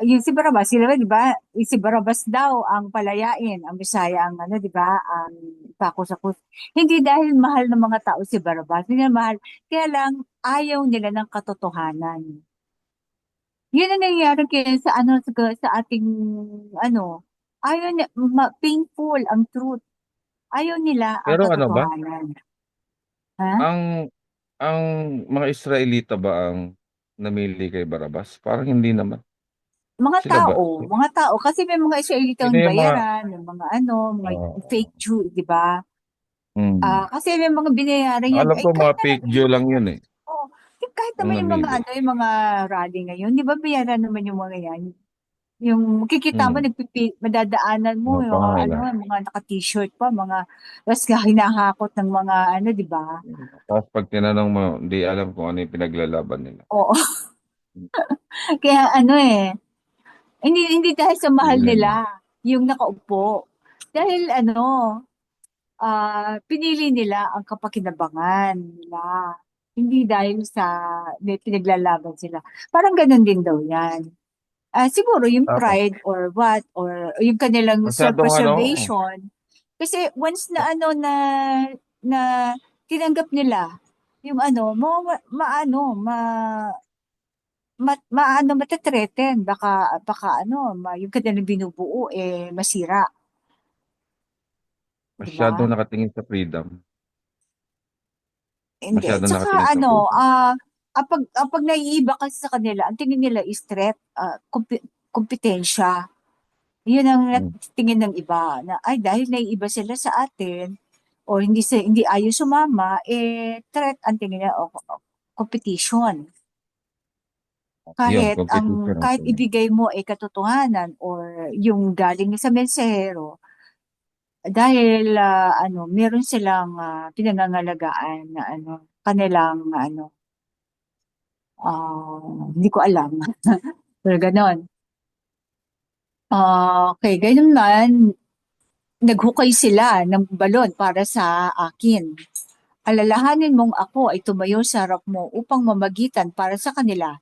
Yung si Barabas, sila di ba? Si Barabas daw ang palayain, ang Bisaya ang di ba? Ang pakus-akus. Hindi dahil mahal ng mga tao si Barabas, hindi nila mahal. Kaya lang ayaw nila ng katotohanan. Yun ang nangyayari kaya sa ating ayaw niya, painful ang truth. Ayaw nila ang Pero ano ba? katotohanan. Ha? Ang ang mga Israelita ba ang namili kay Barabas? Parang hindi naman. Sila ba? Mga tao, kasi may mga Sino Israelitang yung mga bayaran, may mga mga ah, fake Jew, di ba? hmm. Kasi may mga binayaran yan. Alam Ay, ko kahit mga naman, fake Jew lang yun eh. oh, kahit Ang naman namili. yung mga rally ngayon, di ba bayaran naman yung mga yan? Yung makikita mo, Hmm. madadaanan mo, Mga yung pangangailan. mga naka-t-shirt pa, tapos hinahakot ng mga di ba? Tapos pag tinanong mo, hindi alam kung ano yung pinaglalaban nila. Oo. Kaya hindi dahil sa mahal Problema. nila yung nakaupo. Dahil pinili nila ang kapakinabangan nila. Hindi dahil sa may pinaglalaban sila. Parang ganun din daw yan. Siguro yung Tapos, pride or what, or yung kanilang masyadong self-preservation. Kasi once na tinanggap nila yung matetreten, baka yung kanilang binubuo masira, di ba? masyadong nakatingin sa freedom. Hindi. Masyadong Tsaka nakatingin sa freedom. pag naiiba kasi sa kanila, ang tingin nila is threat, kompetensya. Yun ang Mm. tingin ng iba na ay dahil naiiba sila sa atin o hindi ayaw sumama, threat ang tingin niya o competition. Yun, Ang competition ang kahit tingin. ibigay mo ay katotohanan or yung galing sa mensahero dahil meron silang pinangangalagaan na kanilang hindi ko alam. Pero ganon. Okay, ganun man, naghukay sila ng balon para sa akin. Alalahanin mong ako ay tumayo sa harap mo upang mamagitan para sa kanila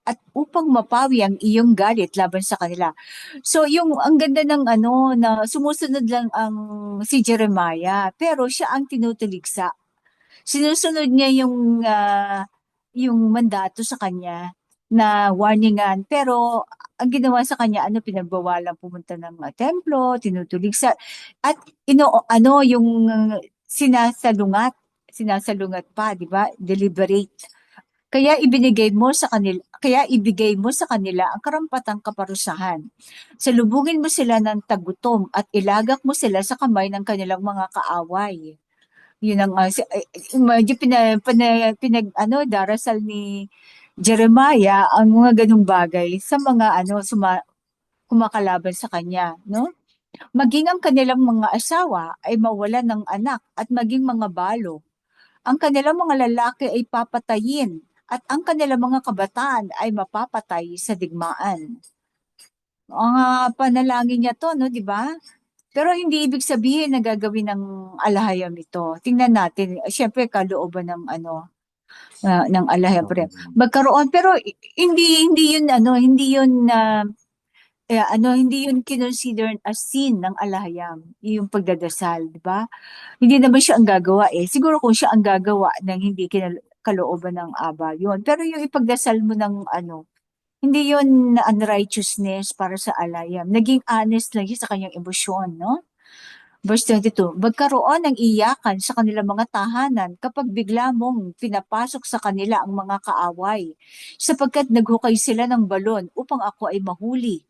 at upang mapawi ang iyong galit laban sa kanila. So yung ang ganda ng na sumusunod lang ang si Jeremiah pero siya ang tinutuligsa. Sinusunod niya yung mandato sa kanya na warningan pero ang ginawa sa kanya pinagbawalan pumunta ng templo, tinutuligsa at yung sinasalungat pa, 'di ba? Deliberate. Kaya ibigay mo sa kanila ang karampatang kaparusahan. Salubungin mo sila ng tagutom at ilagak mo sila sa kamay ng kanilang mga kaaway. Yun ang medyo darasal ni Jeremiah ang mga ganung bagay sa mga kumakalaban sa kanya, no? Maging ang kanilang mga asawa ay mawalan ng anak at maging mga balo. Ang kanilang mga lalaki ay papatayin at ang kanilang mga kabataan ay mapapatay sa digmaan. Ang panalangin niya to, no, di ba? Pero hindi ibig sabihin na gagawin ng alahayam ito. Tingnan natin, syempre kalooban ng ng alahayam pa rin. Magkaroon pero hindi yun hindi yun kinonsider as sin ng alahayam, yung pagdadasal, di ba? Hindi naman siya ang gagawa eh. Siguro kung siya ang gagawa ng hindi kalooban ng Aba, yun. Pero yung ipagdasal mo ng hindi yun na unrighteousness para sa alayam. Naging honest lang siya sa kanyang emosyon, no? Verse 22, magkaroon ng iyakan sa kanilang mga tahanan kapag bigla mong pinapasok sa kanila ang mga kaaway, sapagkat naghukay sila ng balon upang ako ay mahuli.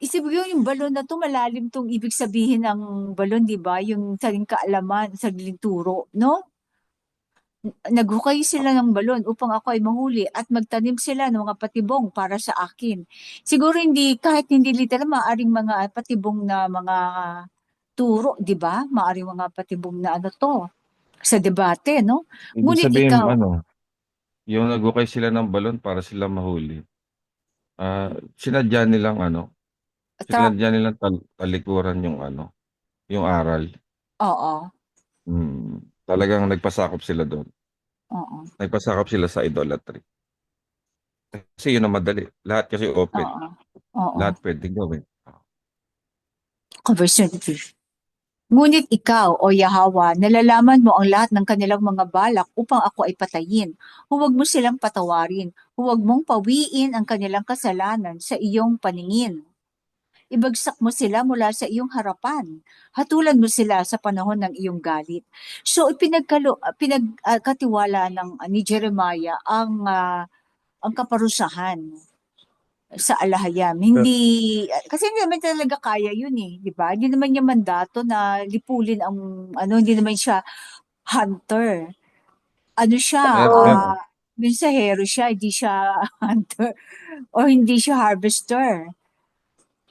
Isip ko yung balon na to, malalim tong ibig sabihin ng balon, di ba? Yung saling kaalaman, saling turo, no? Naghukay sila ng balon upang ako ay mahuli at magtanim sila ng mga patibong para sa akin. Siguro kahit hindi literal, maaring mga patibong na mga turo, di ba? Maaring mga patibong na to, sa debate, no? Ibig Ngunit sabihin, ikaw, yung nagukay sila ng balon para sila mahuli. Sinadya nilang trap, sinadya nilang talikuran yung aral. oo, Talagang nagpasakop sila doon. oo, Nagpasakop sila sa idolatry. Kasi yun ang madali. Lahat kasi open. oo, oo. Lahat pwedeng gawin. Conversion 3. Ngunit ikaw, O Yahawa, nalalaman mo ang lahat ng kanilang mga balak upang ako ay patayin. Huwag mo silang patawarin. Huwag mong pawiin ang kanilang kasalanan sa iyong paningin. Ibagsak mo sila mula sa iyong harapan. Hatulan mo sila sa panahon ng iyong galit. So pinagkatiwala ni Jeremiah ang kaparusahan sa alahayam. Kasi hindi naman talaga kaya yun eh, di ba? Hindi naman niya mandato na lipulin hindi naman siya hunter. Ano siya, Mer- mensahero siya, hindi siya hunter o hindi siya harvester.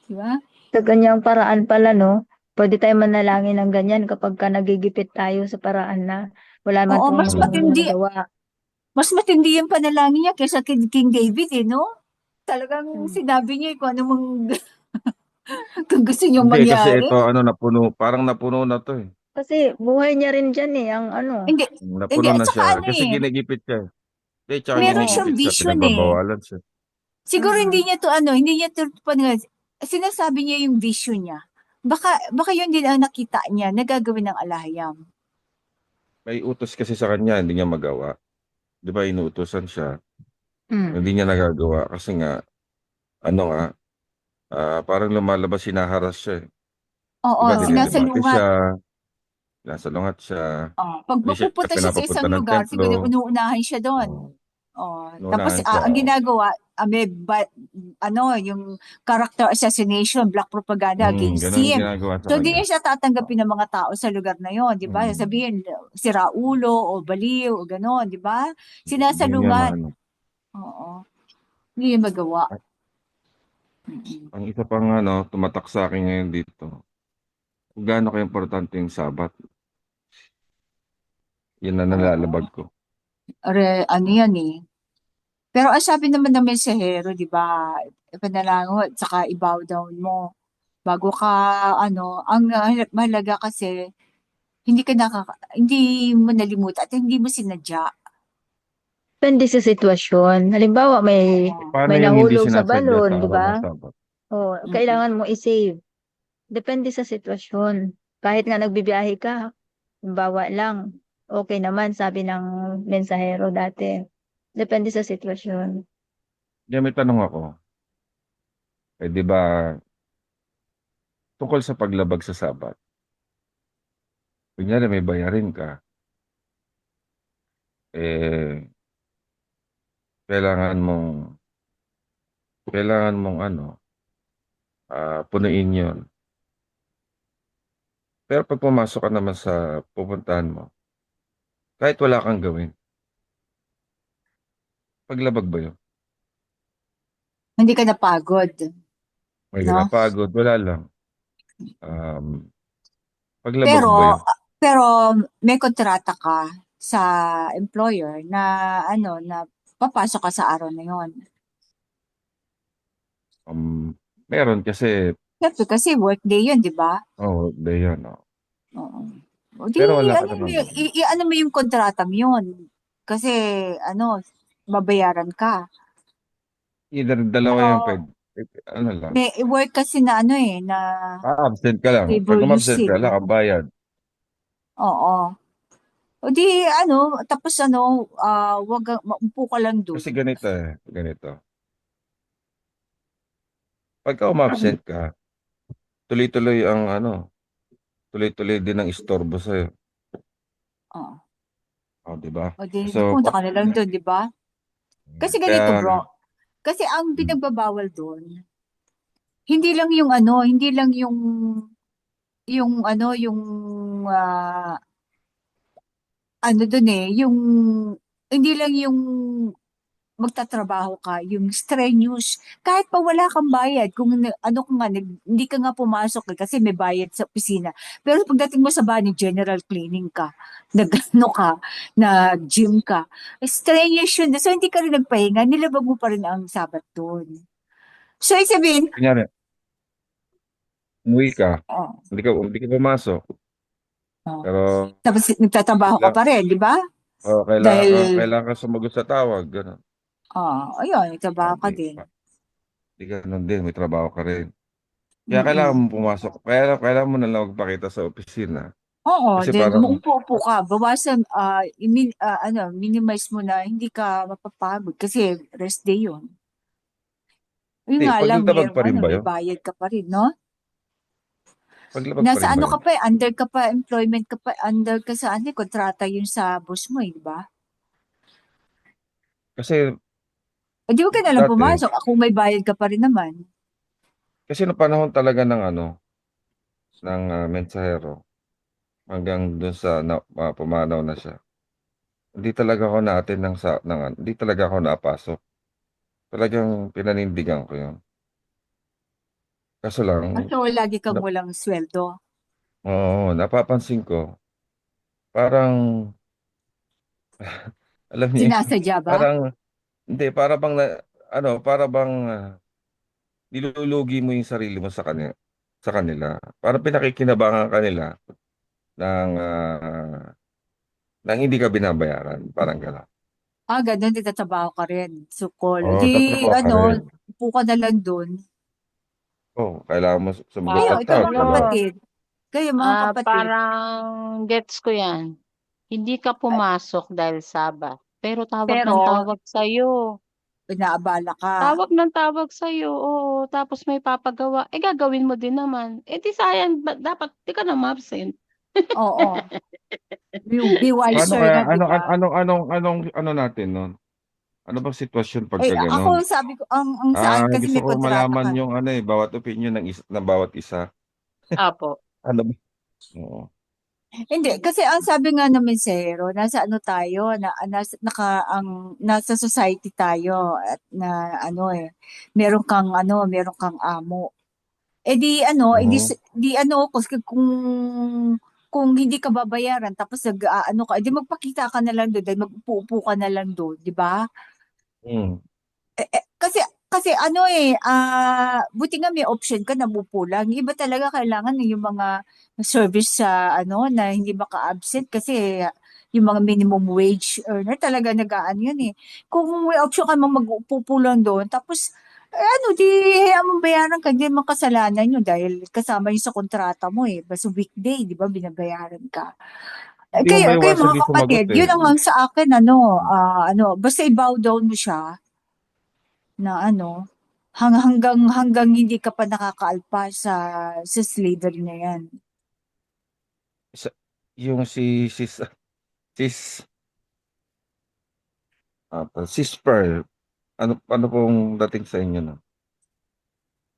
Di ba? Sa ganyang paraan pala, no? Pwede tayo manalangin ng ganyan kapag nagigipit tayo sa paraan na wala man Oo, pong nagawa. mas matindi yung panalangin niya kaysa kay King David eh, no? Talagang Hmm. sinabi niya kung ano kung gusto niyong Hindi, kasi mangyari. ito, parang napuno na to eh. Kasi buhay niya rin dyan eh, ang Hindi, hindi, Napuno at na saka siya. Kasi ginigipit siya. Hindi, tsaka meron siyang ginigipit siya. vision eh. Pinagbabawalan siya. Siguro Mm. hindi niya to sinasabi niya yung vision niya. Baka yun din ang nakita niya na gagawin ng alahayam. May utos kasi sa kanya, hindi niya magawa. Di ba, inuutosan siya. Mm. Hindi niya nagagawa. Kasi nga, parang lumalabas, sinaharas siya eh. Oo, Diba, dinidebate sinasalungat. siya, sinasalungat siya, Pag hindi siya pupunta siya sa pinapapunta isang ng lugar, siguro templo. inuunahan siya doon. Oh. Oh, tapos Inunahan siya. ang ginagawa, yung character assassination, black propaganda against Ganun yung him. ginagawa sa So, hindi kanya. niya siya tatanggapin ng mga tao sa lugar na yon, di ba? Mm. Sabihin, si Raulo o Baliw o gano'n, di ba? Hindi niya Sinasalungat. maano. Oo. Hindi niya magawa. Mm. Ang isa pang tumatak sa akin ngayon dito, kung gaano ka-importante yung Sabat. Yun na nalalabag ko. Ano yan eh. Pero ang sabi naman ng mensahero, di ba, ipanalangin mo at saka i-bow down mo. Bago ka, ang mahalaga kasi, hindi mo nalimutan at hindi mo sinadya. Depende sa sitwasyon. Halimbawa, Paano may yung hindi nahulog sa sinasadya sa balon, di araw ng ba? Sabat? O, Mm-mm. kailangan mo i-save. Depende sa sitwasyon. Kahit nga nagbibiyahe ka, halimbawa lang, okay naman, sabi ng mensahero dati. Depende sa sitwasyon. Kaya may tanong ako, di ba, tungkol sa paglabag sa Sabat, kunyari may bayarin ka, kailangan mong punuin yun. Pero pag pumasok ka naman sa pupuntahan mo, kahit wala kang gawin, paglabag ba yun? Hindi ka napagod, May no? napagod, wala lang. Paglabag Pero, ba yun? pero may kontrata ka sa employer na, na papasok ka sa araw na yon. Meron kasi, Siyempre kasi workday yun, di ba? ba yun, Oo. O di, Pero wala ka ano, namang gawin. ano mo yung kontrata mo yun? Kasi, babayaran ka. Either dalawa Pero, yung pwede. Lang. may work kasi na na Absent ka lang. labor Pag umabsent ka, usage. wala kang bayad. Oo. O di, tapos maupo ka lang dun. Kasi ganito. Pagka umabsent ka, tuloy-tuloy tuloy-tuloy din ang istorbo sa'yo. Oo. Di ba? O di, So, punta ka na lang dun, di ba? Kasi ganito, kaya, bro. Kasi ang pinagbabawal dun, hindi lang yung ah, dun yung hindi lang yung magtatrabaho ka, yung strenuous, kahit pa wala kang bayad, hindi ka nga pumasok kasi may bayad sa opisina. Pero pagdating mo sa bahay, general cleaning ka, ka, nag-gym ka, strenuous yun. So, hindi ka rin nagpahinga, nilabag mo pa rin ang sabat doon. So, sabihin, kunyari, umuwi ka, oh, hindi ka pumasok. oh. Pero, Tapos nagtatrabaho ka pa rin, di ba? Dahil, kailangan ka sumagot sa tawag. Gano'n. ayun, nagtrabaho ka Hindi, din. hindi ganun din, may trabaho ka rin. Kaya kailangan Mm-mm. mo pumasok. Kailangan mo na lang magpakita sa opisina. Oo, Kasi then parang, umupo ka, bawasan, minimize mo na hindi ka mapapagod kasi rest day yun. Yun hindi, nga lang, paglabag pa rin ba may yun? bayad ka pa rin, no? Paglabag pa Nasa rin ba yun? ka pa, under ka pa, employment ka pa, under ka sa, kontrata yun sa boss mo, di ba? Kasi Di ba ka na lang dati, pumasok, kung may bayad ka pa rin naman. kasi noong panahon talaga ng mensahero, hanggang doon sa pumanaw na siya. Hindi talaga ako na-attend hindi talaga ako napasok. Talagang pinanindigan ko yun. Kaso lang, So, lagi kang na- walang sweldo. napapansin ko, parang, alam niyo, Sinasadya ba? parang, hindi, para bang nilulugi mo yung sarili mo sa kanila. Parang pinakikinabangan kanila ng, nang hindi ka binabayaran. Parang gano'n. Ganun, nagtatrabaho ka rin. So, call. Oo, Di, tatrabaho ka rin. upo ka na lang doon. Kailangan mo sumagot Kayo, sa ikaw tawag. mga Diba? Ano, kapatid. Kayo mga kapatid. parang gets ko yan. Hindi ka pumasok dahil Sabat. Pero tawag ng Pero, tawag sa'yo. inaabala ka. Tawag ng tawag sa'yo, oo. Tapos may papagawa. Gagawin mo din naman. Di sayang, dapat di ka na ma-absent. Oo. Be Paano wiser kaya, na, di ba? anong natin nun? Ano bang sitwasyon Eh, pagka ako gano'n? sabi ko, ang saan kasi Gusto may ko kontrata malaman ka. yung ano, bawat opinyon ng bawat isa. Apo. Ano ba? Oo. Hindi, kasi ang sabi nga ng mensahero, nasa ano tayo, nasa society tayo at na ano meron kang amo. Eh di ano, Mhm. di ano, kasi kung hindi ka babayaran tapos ano ka, di magpakita ka na lang doon, dahil mag-upo ka na lang doon, di ba? Hmm. Kasi ano buti nga may option ka na lang. Yung iba talaga kailangan yung mga service sa ano na hindi maka-absent kasi yung mga minimum wage earner talaga nag-aano yun eh. Kung may option ka mag-upo lang doon, tapos ano di hayaan mo bayaran ka, hindi mo kasalanan yun dahil kasama yun sa kontrata mo eh. Basta weekday, di ba, binabayaran ka. Hindi mo Kayo maiwasan mga din sumagot kapatid, eh. yun ang sa akin basta i-bow down mo siya na ano, hanggang hindi ka pa nakakaalpas sa slavery na yan. Sa, yung sis, sis Pearl, ano pong dating sa inyo na?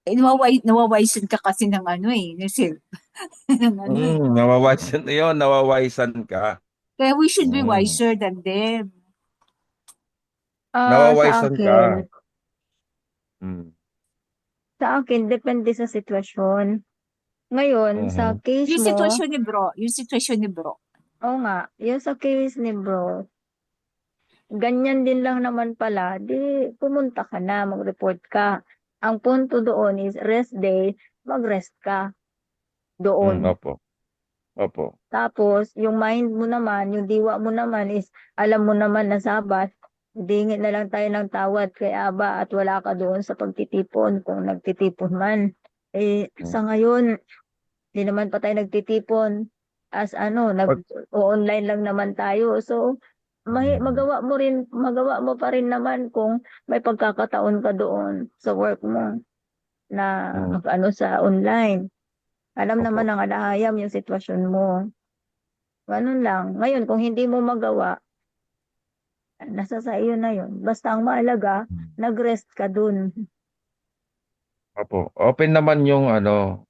Nawawaisan ka kasi ng ano ng self, ng ano Nawawisan yun, nawawisan ka. Kaya we should be Mm, wiser than them. Sa nawawisan ka. akin, Mm. depende sa sitwasyon. Ngayon, sa Mhm. case mo, Yung sitwasyon ni bro. oo nga, yung sa case ni bro, ganyan din lang naman pala, di pumunta ka na, mag-report ka. Ang punto doon is rest day, mag-rest ka doon. Opo, opo. Tapos, yung mind mo naman, yung diwa mo naman is, alam mo naman na Sabat, hingin na lang tayo ng tawad kay Aba at wala ka doon sa pagtitipon kung nagtitipon man. Mm. Sa ngayon, di naman pa tayo nagtitipon as ano, Pag, nag-online lang naman tayo. So, mm, magawa mo pa rin naman kung may pagkakataon ka doon sa work mo na mm, ano sa online. Alam naman opo. ng alahayam yung sitwasyon mo. Ganun lang. Ngayon, kung hindi mo magawa, nasa sa iyo na yun. Basta ang mahalaga, Mm. nag-rest ka dun. Opo. Open naman yung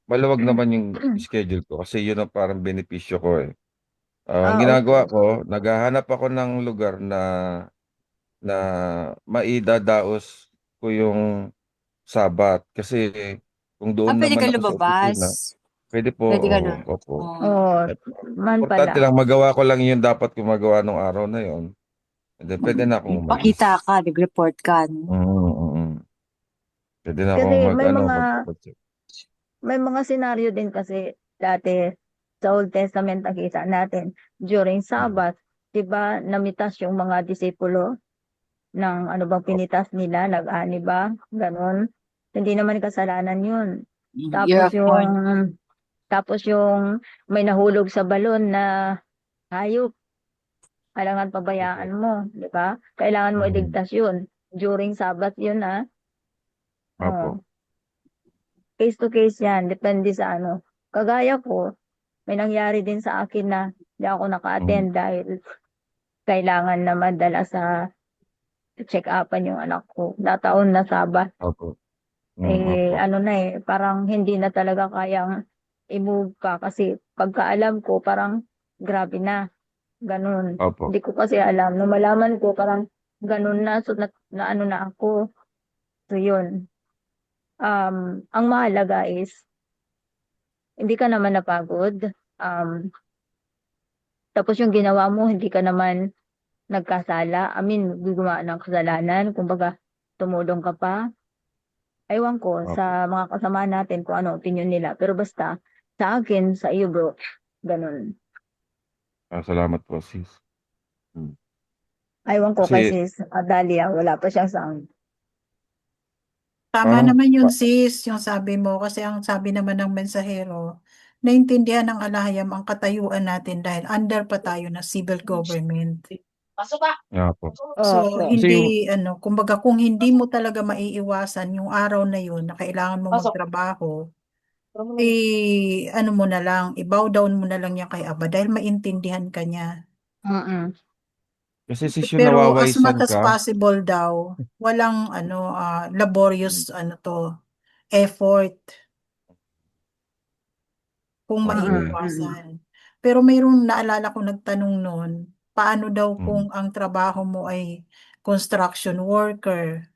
maluwag naman yung schedule ko kasi yun ang parang benepisyo ko eh. Ang ginagawa Okay. ko, naghahanap ako ng lugar na maidadaos ko yung Sabat. Kasi kung doon Pwede naman ka ako sa lumabas. opisina, pwede po, Pwede ka oo, na. opo. Oh, At man importante pala. lang magawa ko lang yung dapat ko magawa nung araw na yon. And then pwede na akong Pakita umalis. ka, nag-report ka. No? Pwede na Kasi akong mag-check. may mga senaryo din kasi dati sa Old Testament nakita natin during Mm. Sabbath, 'di ba, namitas yung mga disipulo ng ano bang Opo. pinitas nila, nag-ani ba? Ganon. Hindi naman kasalanan 'yun. You're Tapos a point. yung may nahulog sa balon na hayop, kailangan pabayaan Opo. mo, 'di ba? Kailangan mo Mm. iligtas 'yun. During Sabbath 'yun Oh, Opo. case to case 'yan, depende sa ano. Kagaya ko, may nangyari din sa akin na hindi ako Mm. naka-attend dahil kailangan na madala sa check-upan yung anak ko. Nataon na Sabbath. Opo. Opo. Ano na parang hindi na talaga kayang i-move pa kasi pagkaalam ko parang grabe na, ganun. Opo. Hindi ko kasi alam. Nung malaman ko parang ganun na, so na ano na ako. So yun. Ang mahalaga is hindi ka naman napagod. Tapos yung ginawa mo, hindi ka naman nagkasala. I mean, gumawa ng kasalanan. Kumbaga, tumulong ka pa. Ewan ko Opo. sa mga kasama natin kung ano opinion nila. Pero basta, sa akin, sa iyo bro, ganun. Salamat po, sis. Mm. Ewan ko kay Kasi sis Adalia, wala pa siyang sound. Tama parang naman yun, sis, yung sabi mo. Kasi ang sabi naman ng mensahero, naintindihan ng alahayam ang katayuan natin dahil under pa tayo na civil government. Pasok ka. po. So, Opo. Kasi yung kumbaga kung hindi mo talaga maiiwasan yung araw na yun na kailangan mo Pasok. magtrabaho, mo na lang, i-bow down mo na lang yan kay Aba dahil maintindihan ka niya. Mm-mm. Kasi sis yung Pero as nawawaisan much as ka. possible daw, walang laborious effort kung Okay. maiiwasan. Pero mayroong naalala ko nagtanong noon, paano daw Mm. kung ang trabaho mo ay construction worker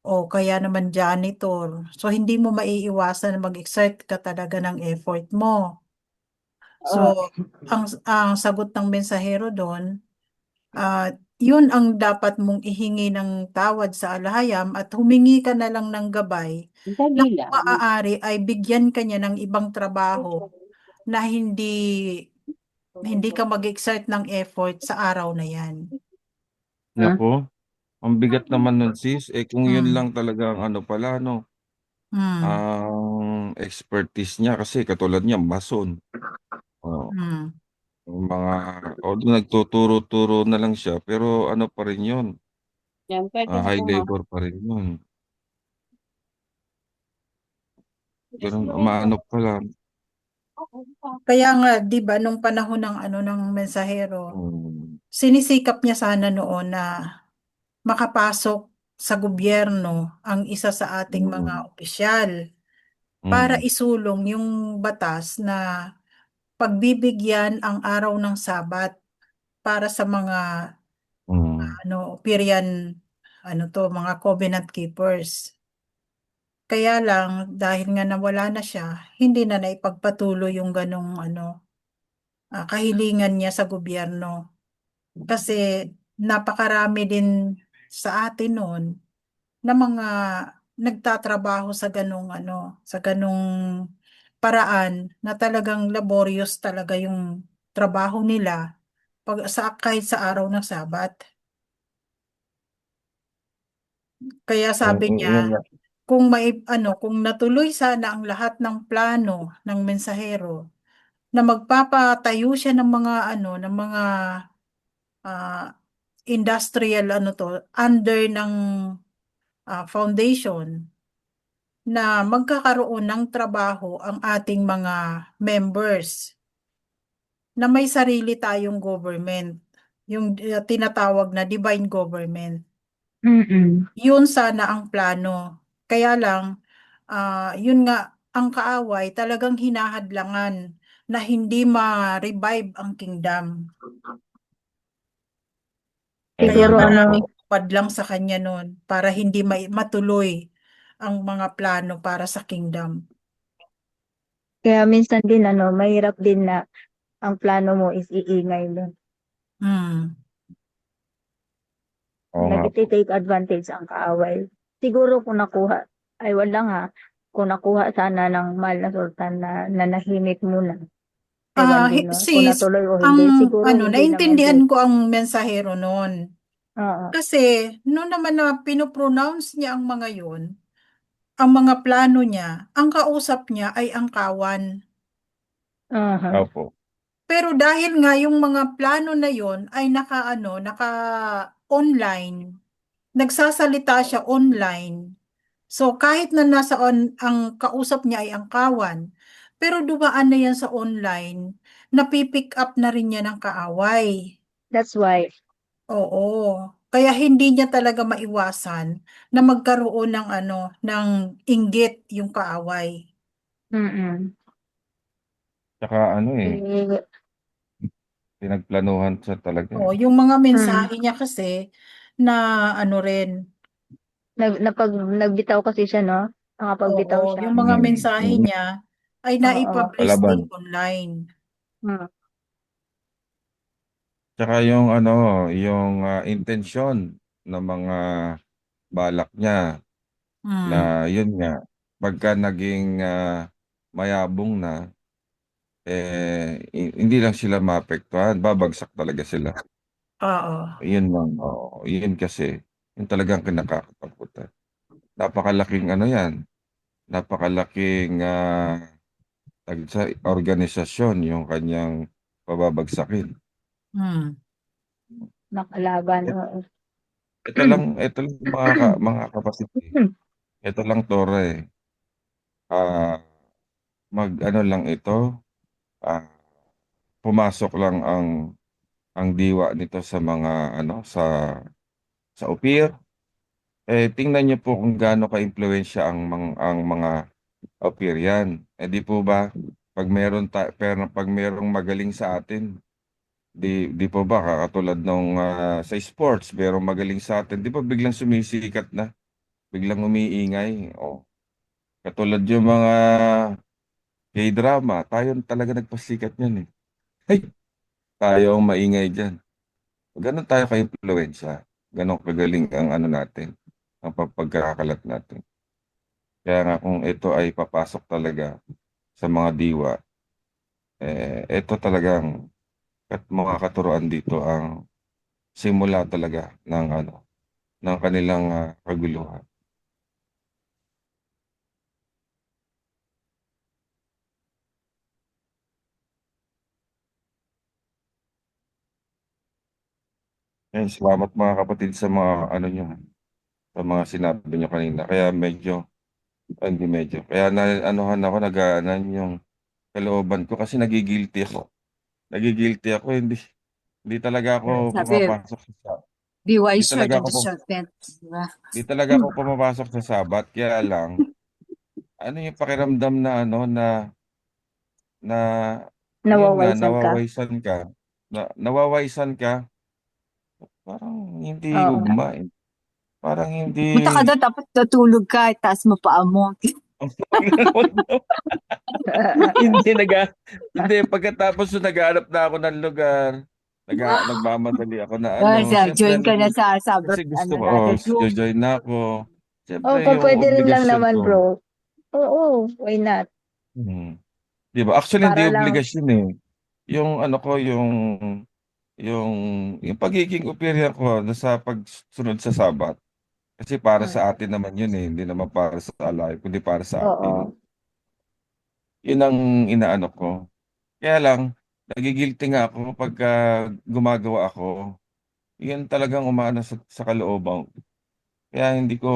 o kaya naman janitor. So hindi mo maiiwasan na mag-exert ka talaga ng effort mo. Oo. So ang sagot ng mensahero doon, yun ang dapat mong ihingi ng tawad sa alahayam at humingi ka na lang ng gabay na Dali kung lang. maaari ay bigyan ka niya ng ibang trabaho na hindi ka mag-exert ng effort sa araw na yan. Naku, ang bigat naman nun sis. Eh kung yun Mm. lang talaga ang ano pala, no, Mm. ang expertise niya kasi katulad niya, mason. Oh, Mm. yung mga, although nagtuturo-turo na lang siya, pero ano pa rin yun, Yan, pwede na high po, ma'am. labor pa rin yun. Ganun, maano pa lang. Kaya nga, 'di ba, nung panahon ng ng mensahero, Mm, sinisikap niya sana noon na makapasok sa gobyerno ang isa sa ating mga mm, opisyal para mm, isulong yung batas na pagbibigyan ang araw ng Sabat para sa mga mm, Operian mga covenant keepers. Kaya lang dahil nga nawala na siya, hindi na naipagpatuloy yung ganong kahilingan niya sa gobyerno. Kasi napakarami din sa atin noon na mga nagtatrabaho sa sa ganong paraan na talagang laborious talaga yung trabaho nila kahit sa araw ng Sabat. Kaya sabi niya, yun nga. kung natuloy sana ang lahat ng plano ng mensahero na magpapatayo siya ng mga ah, industrial under ng foundation na magkakaroon ng trabaho ang ating mga members na may sarili tayong government, yung tinatawag na divine government. Mm. Yun sana ang plano. Kaya lang, yun nga, ang kaaway talagang hinahadlangan na hindi ma-revive ang kingdom. Kaya Siguro maraming padlang sa kanya noon para hindi matuloy ang mga plano para sa kingdom. kaya minsan din mahirap din na ang plano mo is iingay din. Hmm. Oo nga po. Nag-take advantage ang kaaway. Siguro kung nakuha, ay wala nga, kung nakuha sana ng mahal na sultan na nanahimik muna. Ewan din, no? Kung Sis, natuloy o ang hindi. Siguro hindi naman naintindihan din. ko ang mensahero noon. Oo. Kasi noon naman na pinopronounce niya ang mga yun, ang mga plano niya, ang kausap niya ay ang kawan. Aha. Opo. Pero dahil nga yung mga plano na yon ay naka-online, nagsasalita siya online. So kahit na ang kausap niya ay ang kawan, pero dumaan na yan sa online, napipick up na rin niya ng kaaway. That's why. Oo. Kaya hindi niya talaga maiwasan na magkaroon ng ng inggit yung kaaway. Mm-mm. Tsaka ano Eh, pinagplanuhan siya talaga Oo, yung mga mm. mensahe niya kasi na rin, Nagbitaw kasi siya, no? oo, Nakapagbitaw siya. yung mga Mm, mensahe mm, niya ay Oo. naipublish din palaban. online. Mm. Tsaka yung yung intensyon ng mga balak niya na Hmm. yun nga, pagka naging mayabong na, hindi lang sila maapektuhan, babagsak talaga sila. Oo. Yun lang, oo. Yun kasi, yun talagang kinakatakutan. Napakalaking yan, napakalaking sa organisasyon yung kanyang pababagsakin. Hmm. Nakalaban. Et- Oo. ito lang mga kapatid. Ito lang Tore. Ah, lang ito, ah, pumasok lang ang ang diwa nito sa mga ano sa UPIR. Tingnan niyo po kung gaano ka-impluwensya ang mga UPIR yan. Di po ba pero pag merong magaling sa atin, di po ba katulad nung sa sports, merong magaling sa atin, di ba biglang sumisikat na, biglang umiingay. Katulad yung mga K-drama, tayo talaga nagpasikat niyan eh. Ay, tayo ang maingay diyan. Ganon tayo ka-impluwensya. Ganon kagaling ang ano natin, ang pagkakalat natin. Kaya nga kung ito ay papasok talaga sa mga diwa, ito talagang mga katuruan dito ang simula talaga ng ano ng kanilang kaguluhan. Salamat mga kapatid sa mga ano nyo, sa mga sinabi nyo kanina. Kaya hindi medyo. Kaya anuhan ako, nagaanan yung kalooban ko kasi nagigilty ako. Nagigilty ako, hindi talaga ako Sabi, pumapasok sa be hindi wiser talaga than ako the serpent. Diba? hindi talaga ako pumapasok sa sabat. Kaya lang, ano yung pakiramdam na ano na yun nga Nawawaisan ka. nawawaisan ka, parang hindi Oo. ugma eh. Parang hindi Punta ka doon, tapos natulog ka, itaas mo paa mo. hindi hindi pagkatapos naghahanap na ako ng lugar, nagmamadali ako na ano, siyempre Join ka na sa sabat, kasi gusto ano ko, natin, group. join na ako. Oh, Siyempre kung yung pwede rin lang obligasyon naman, ko. bro. Oo, why not? Hmm. 'Di ba? Actually hindi Para lang, obligasyon eh. Yung ano ko, yung yung pagiging operian ko na sa pagsunod sa Sabat. Kasi para sa mm, atin naman yun eh, hindi naman para sa alay, kundi para sa atin. oo. Yun ang inaano ko. Kaya lang, nagigilty nga ako pagka gumagawa ako. Yan talagang umaano sa kalooban ko. Kaya hindi ko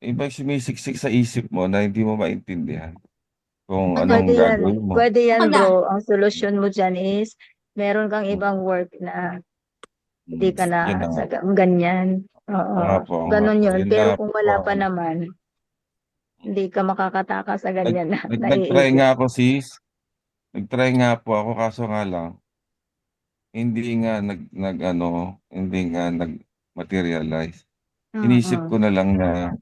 iba sumisiksik sa isip mo na hindi mo maintindihan kung Pwede anong yan. gagawin mo. Pwede Ako yan, na. bro. Ang solusyon mo dyan is, meron kang ibang work na hindi ka na Yun na nga. sa ganyan. Oo. Ganon yun. Yun na Pero kung po. wala pa naman, hindi ka makakataka sa ganyan na Nag-try naiisip. nga ako sis. Nag-try nga po ako kaso nga lang hindi nga hindi nga nag-materialize. Inisip ko Mm-mm. na lang na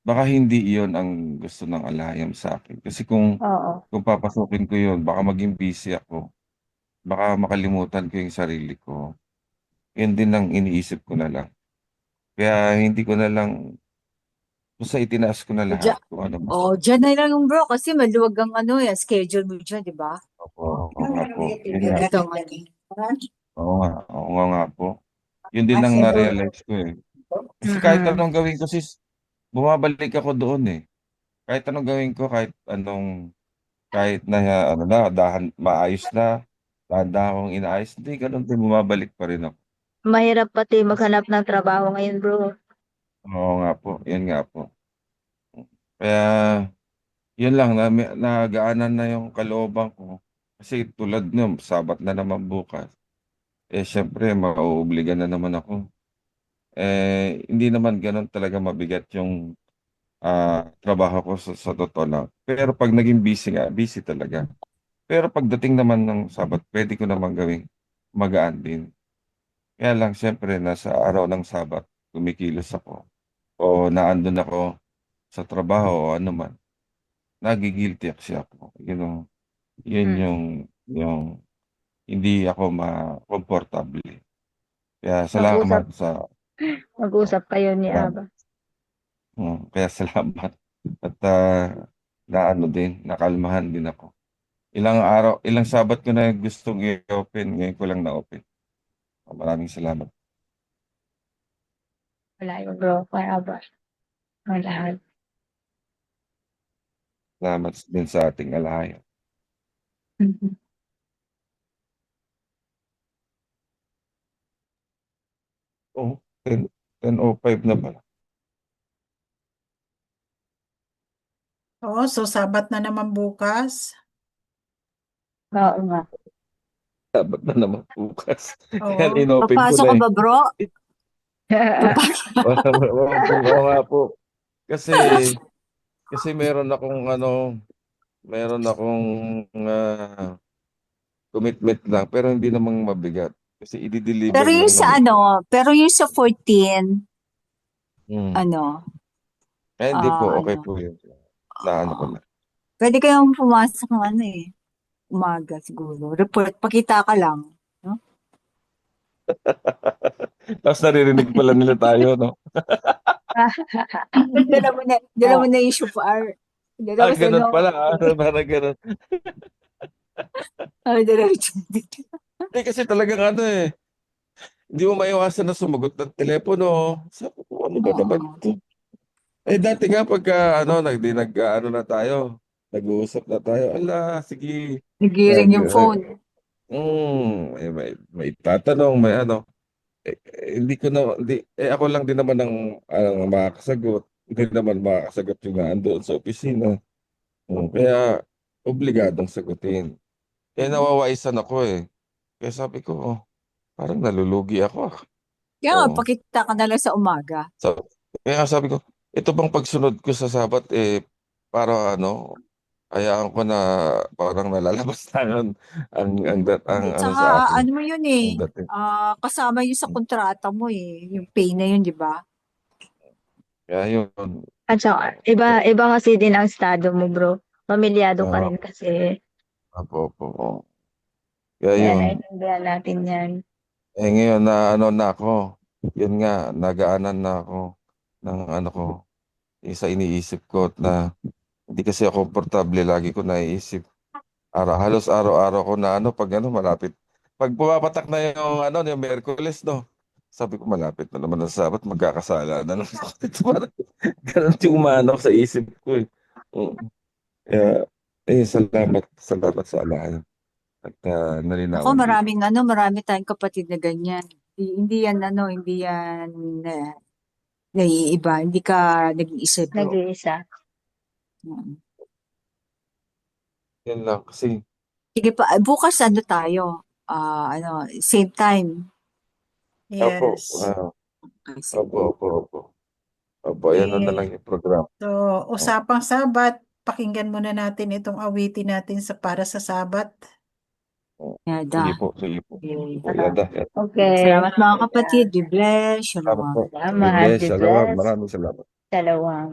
baka hindi iyon ang gusto ng alahayam sa akin. Kasi Oo. kung papasukin ko yun, baka maging busy ako. Baka makalimutan ko yung sarili ko. Yun din ang iniisip ko na lang. Kaya hindi ko na lang, basta itinaas ko na lahat kung ano mas. Dyan na lang yung bro, kasi maluwag ang ano, schedule mo dyan, di ba? Oo nga po. Yun nga. Ito, Oo nga po. Yun din ang na-realize ko eh. Kasi kahit Mm-mm. anong gawin ko sis, bumabalik ako doon eh. Kahit anong gawin ko, kahit na ano na, maayos na, dahan akong inaayos, hindi ganun din, bumabalik pa rin ako. Mahirap pati maghanap ng trabaho ngayon, bro. Oo nga po, yun nga po. Kaya, yun lang, nagaanan na yung kalooban ko. Kasi tulad nyo, Sabat na naman bukas. Syempre, mauobligan na naman ako. Hindi naman ganun talaga mabigat yung trabaho ko sa totoo lang. Pero pag naging busy nga, busy talaga. Pero pagdating naman ng Sabat, pwede ko naman gawing magaan din. Kaya lang, syempre, nasa araw ng Sabat, kumikilos ako. O naandun ako sa trabaho o ano man. Nagigilty kasi ako. Yun Mm. yung hindi ako ma-comfortable. Kaya Mag-usap, salamat sa, mag-usap kayo ni salamat. Aba. Kaya salamat. At naano din, nakalmahan din ako. Ilang Sabat ko na gustong i-open, ngayon ko lang na-open. Maraming salamat. Wala yun, bro. Kay Aba. Ang lahat. Salamat din sa ating alahaya. Mhm. Oh, 10:05 na pala. Oo, so Sabat na naman bukas. Oo nga. Sabat na naman bukas. Kaya Oo. inopen ko Papasok na ka eh. ba, bro? Papasok. Oo nga po. Kasi, kasi meron akong commitment lang, pero hindi namang mabigat. Kasi i-deliver Pero yung lang sa naman ko. ano, pero yung sa 14, Hmm. ano, Eh, hindi po, okay ano, po yun. Na ano ko na. pwede kayong pumasok ng ano eh, umaga siguro. Report, pakita ka lang. No? Tapos naririnig pala nila tayo, no? Dala mo na yung shofar. Dala mo sa Ganun ano, pala. Parang ganun. dala mo yung Hindi kasi talagang ano eh. Hindi mo maiwasan na sumagot ng telepono. Sabi ko, ano ba naman Oo. to? Eh, dati nga pagka, ano na tayo, nag-uusap na tayo, ala, sige, Nagiring yung phone. may tatanong, may ano. Hindi ko na, ako lang din naman ang makakasagot. Hindi naman makakasagot yung nandoon sa opisina. Kaya, obligadong sagutin. Kaya nawawaisan ako eh. Kaya sabi ko, parang nalulugi ako. Kaya nga, Oo. pakita ka na lang sa umaga. Kaya sabi ko, ito bang pagsunod ko sa Sabat, para ano, hayaan ko na parang nalalabas na ang At ano saka, sa akin, ano mo yun eh, ang dating. kasama yun sa kontrata mo eh, yung pay na yun, di ba? Kaya yun, At saka, iba kasi din ang estado mo, bro. Pamilyado ka ah, rin kasi. opo. Kaya Kaya yun, naiintindihan natin yan. ngayon na ano na ako, yun nga, nagaanan na ako ng ano ko, sa iniisip ko na hindi kasi ako komportable, lagi ko naiisip. Halos araw-araw ko na ano, pag ano, malapit. Pag pumapatak na yung Miyerkules, no? Sabi ko, malapit na naman ang Sabat, magkakasala na naman ako dito. Parang ganun yung umano sa isip ko eh. Mm. Kaya, salamat sa alahan. At Ako, nalinawan dito. marami tayong kapatid na ganyan. Hindi yan naiiba. Hindi ka nag-iisa, bro. Nag-iisa. Mm. Yan lang, kasi, Sige pa, bukas ano tayo? Same time. opo, Yes. Okay, sige. opo, yan na lang Eh, yung program. so, usapang Sabat, pakinggan muna natin itong awitin natin para sa Sabat. Yada. Sige po. Okay. Yada. Okay. Salamat mga kapatid. Be blessed. Salamat Shalom. po. Salamat. Be Shalom. blessed. Maraming salamat. Dalawang.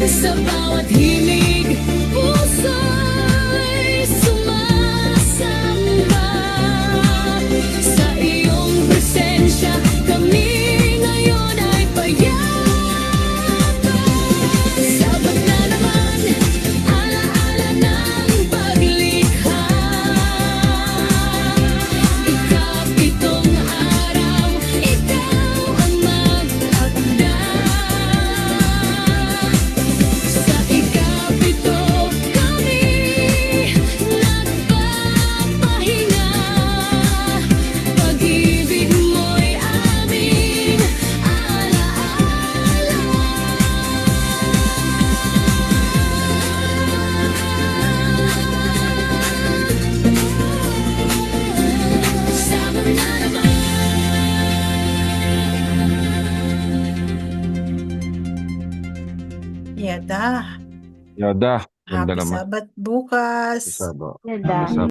Sa bawat himig, puso'y sumasamba. Sa iyong presensya, kami ngayon ay payapa. Sabat na naman, alaala ng paglikha. Ikapitong araw, ikaw ang mag-akda. Sa ikapito kami nagpapahinga. Pag-ibig mo'y aming alaala. Sama na naman. Yada. Yada, ganda Happy naman. Sabat bukas. Isa ba? Ganda. Isa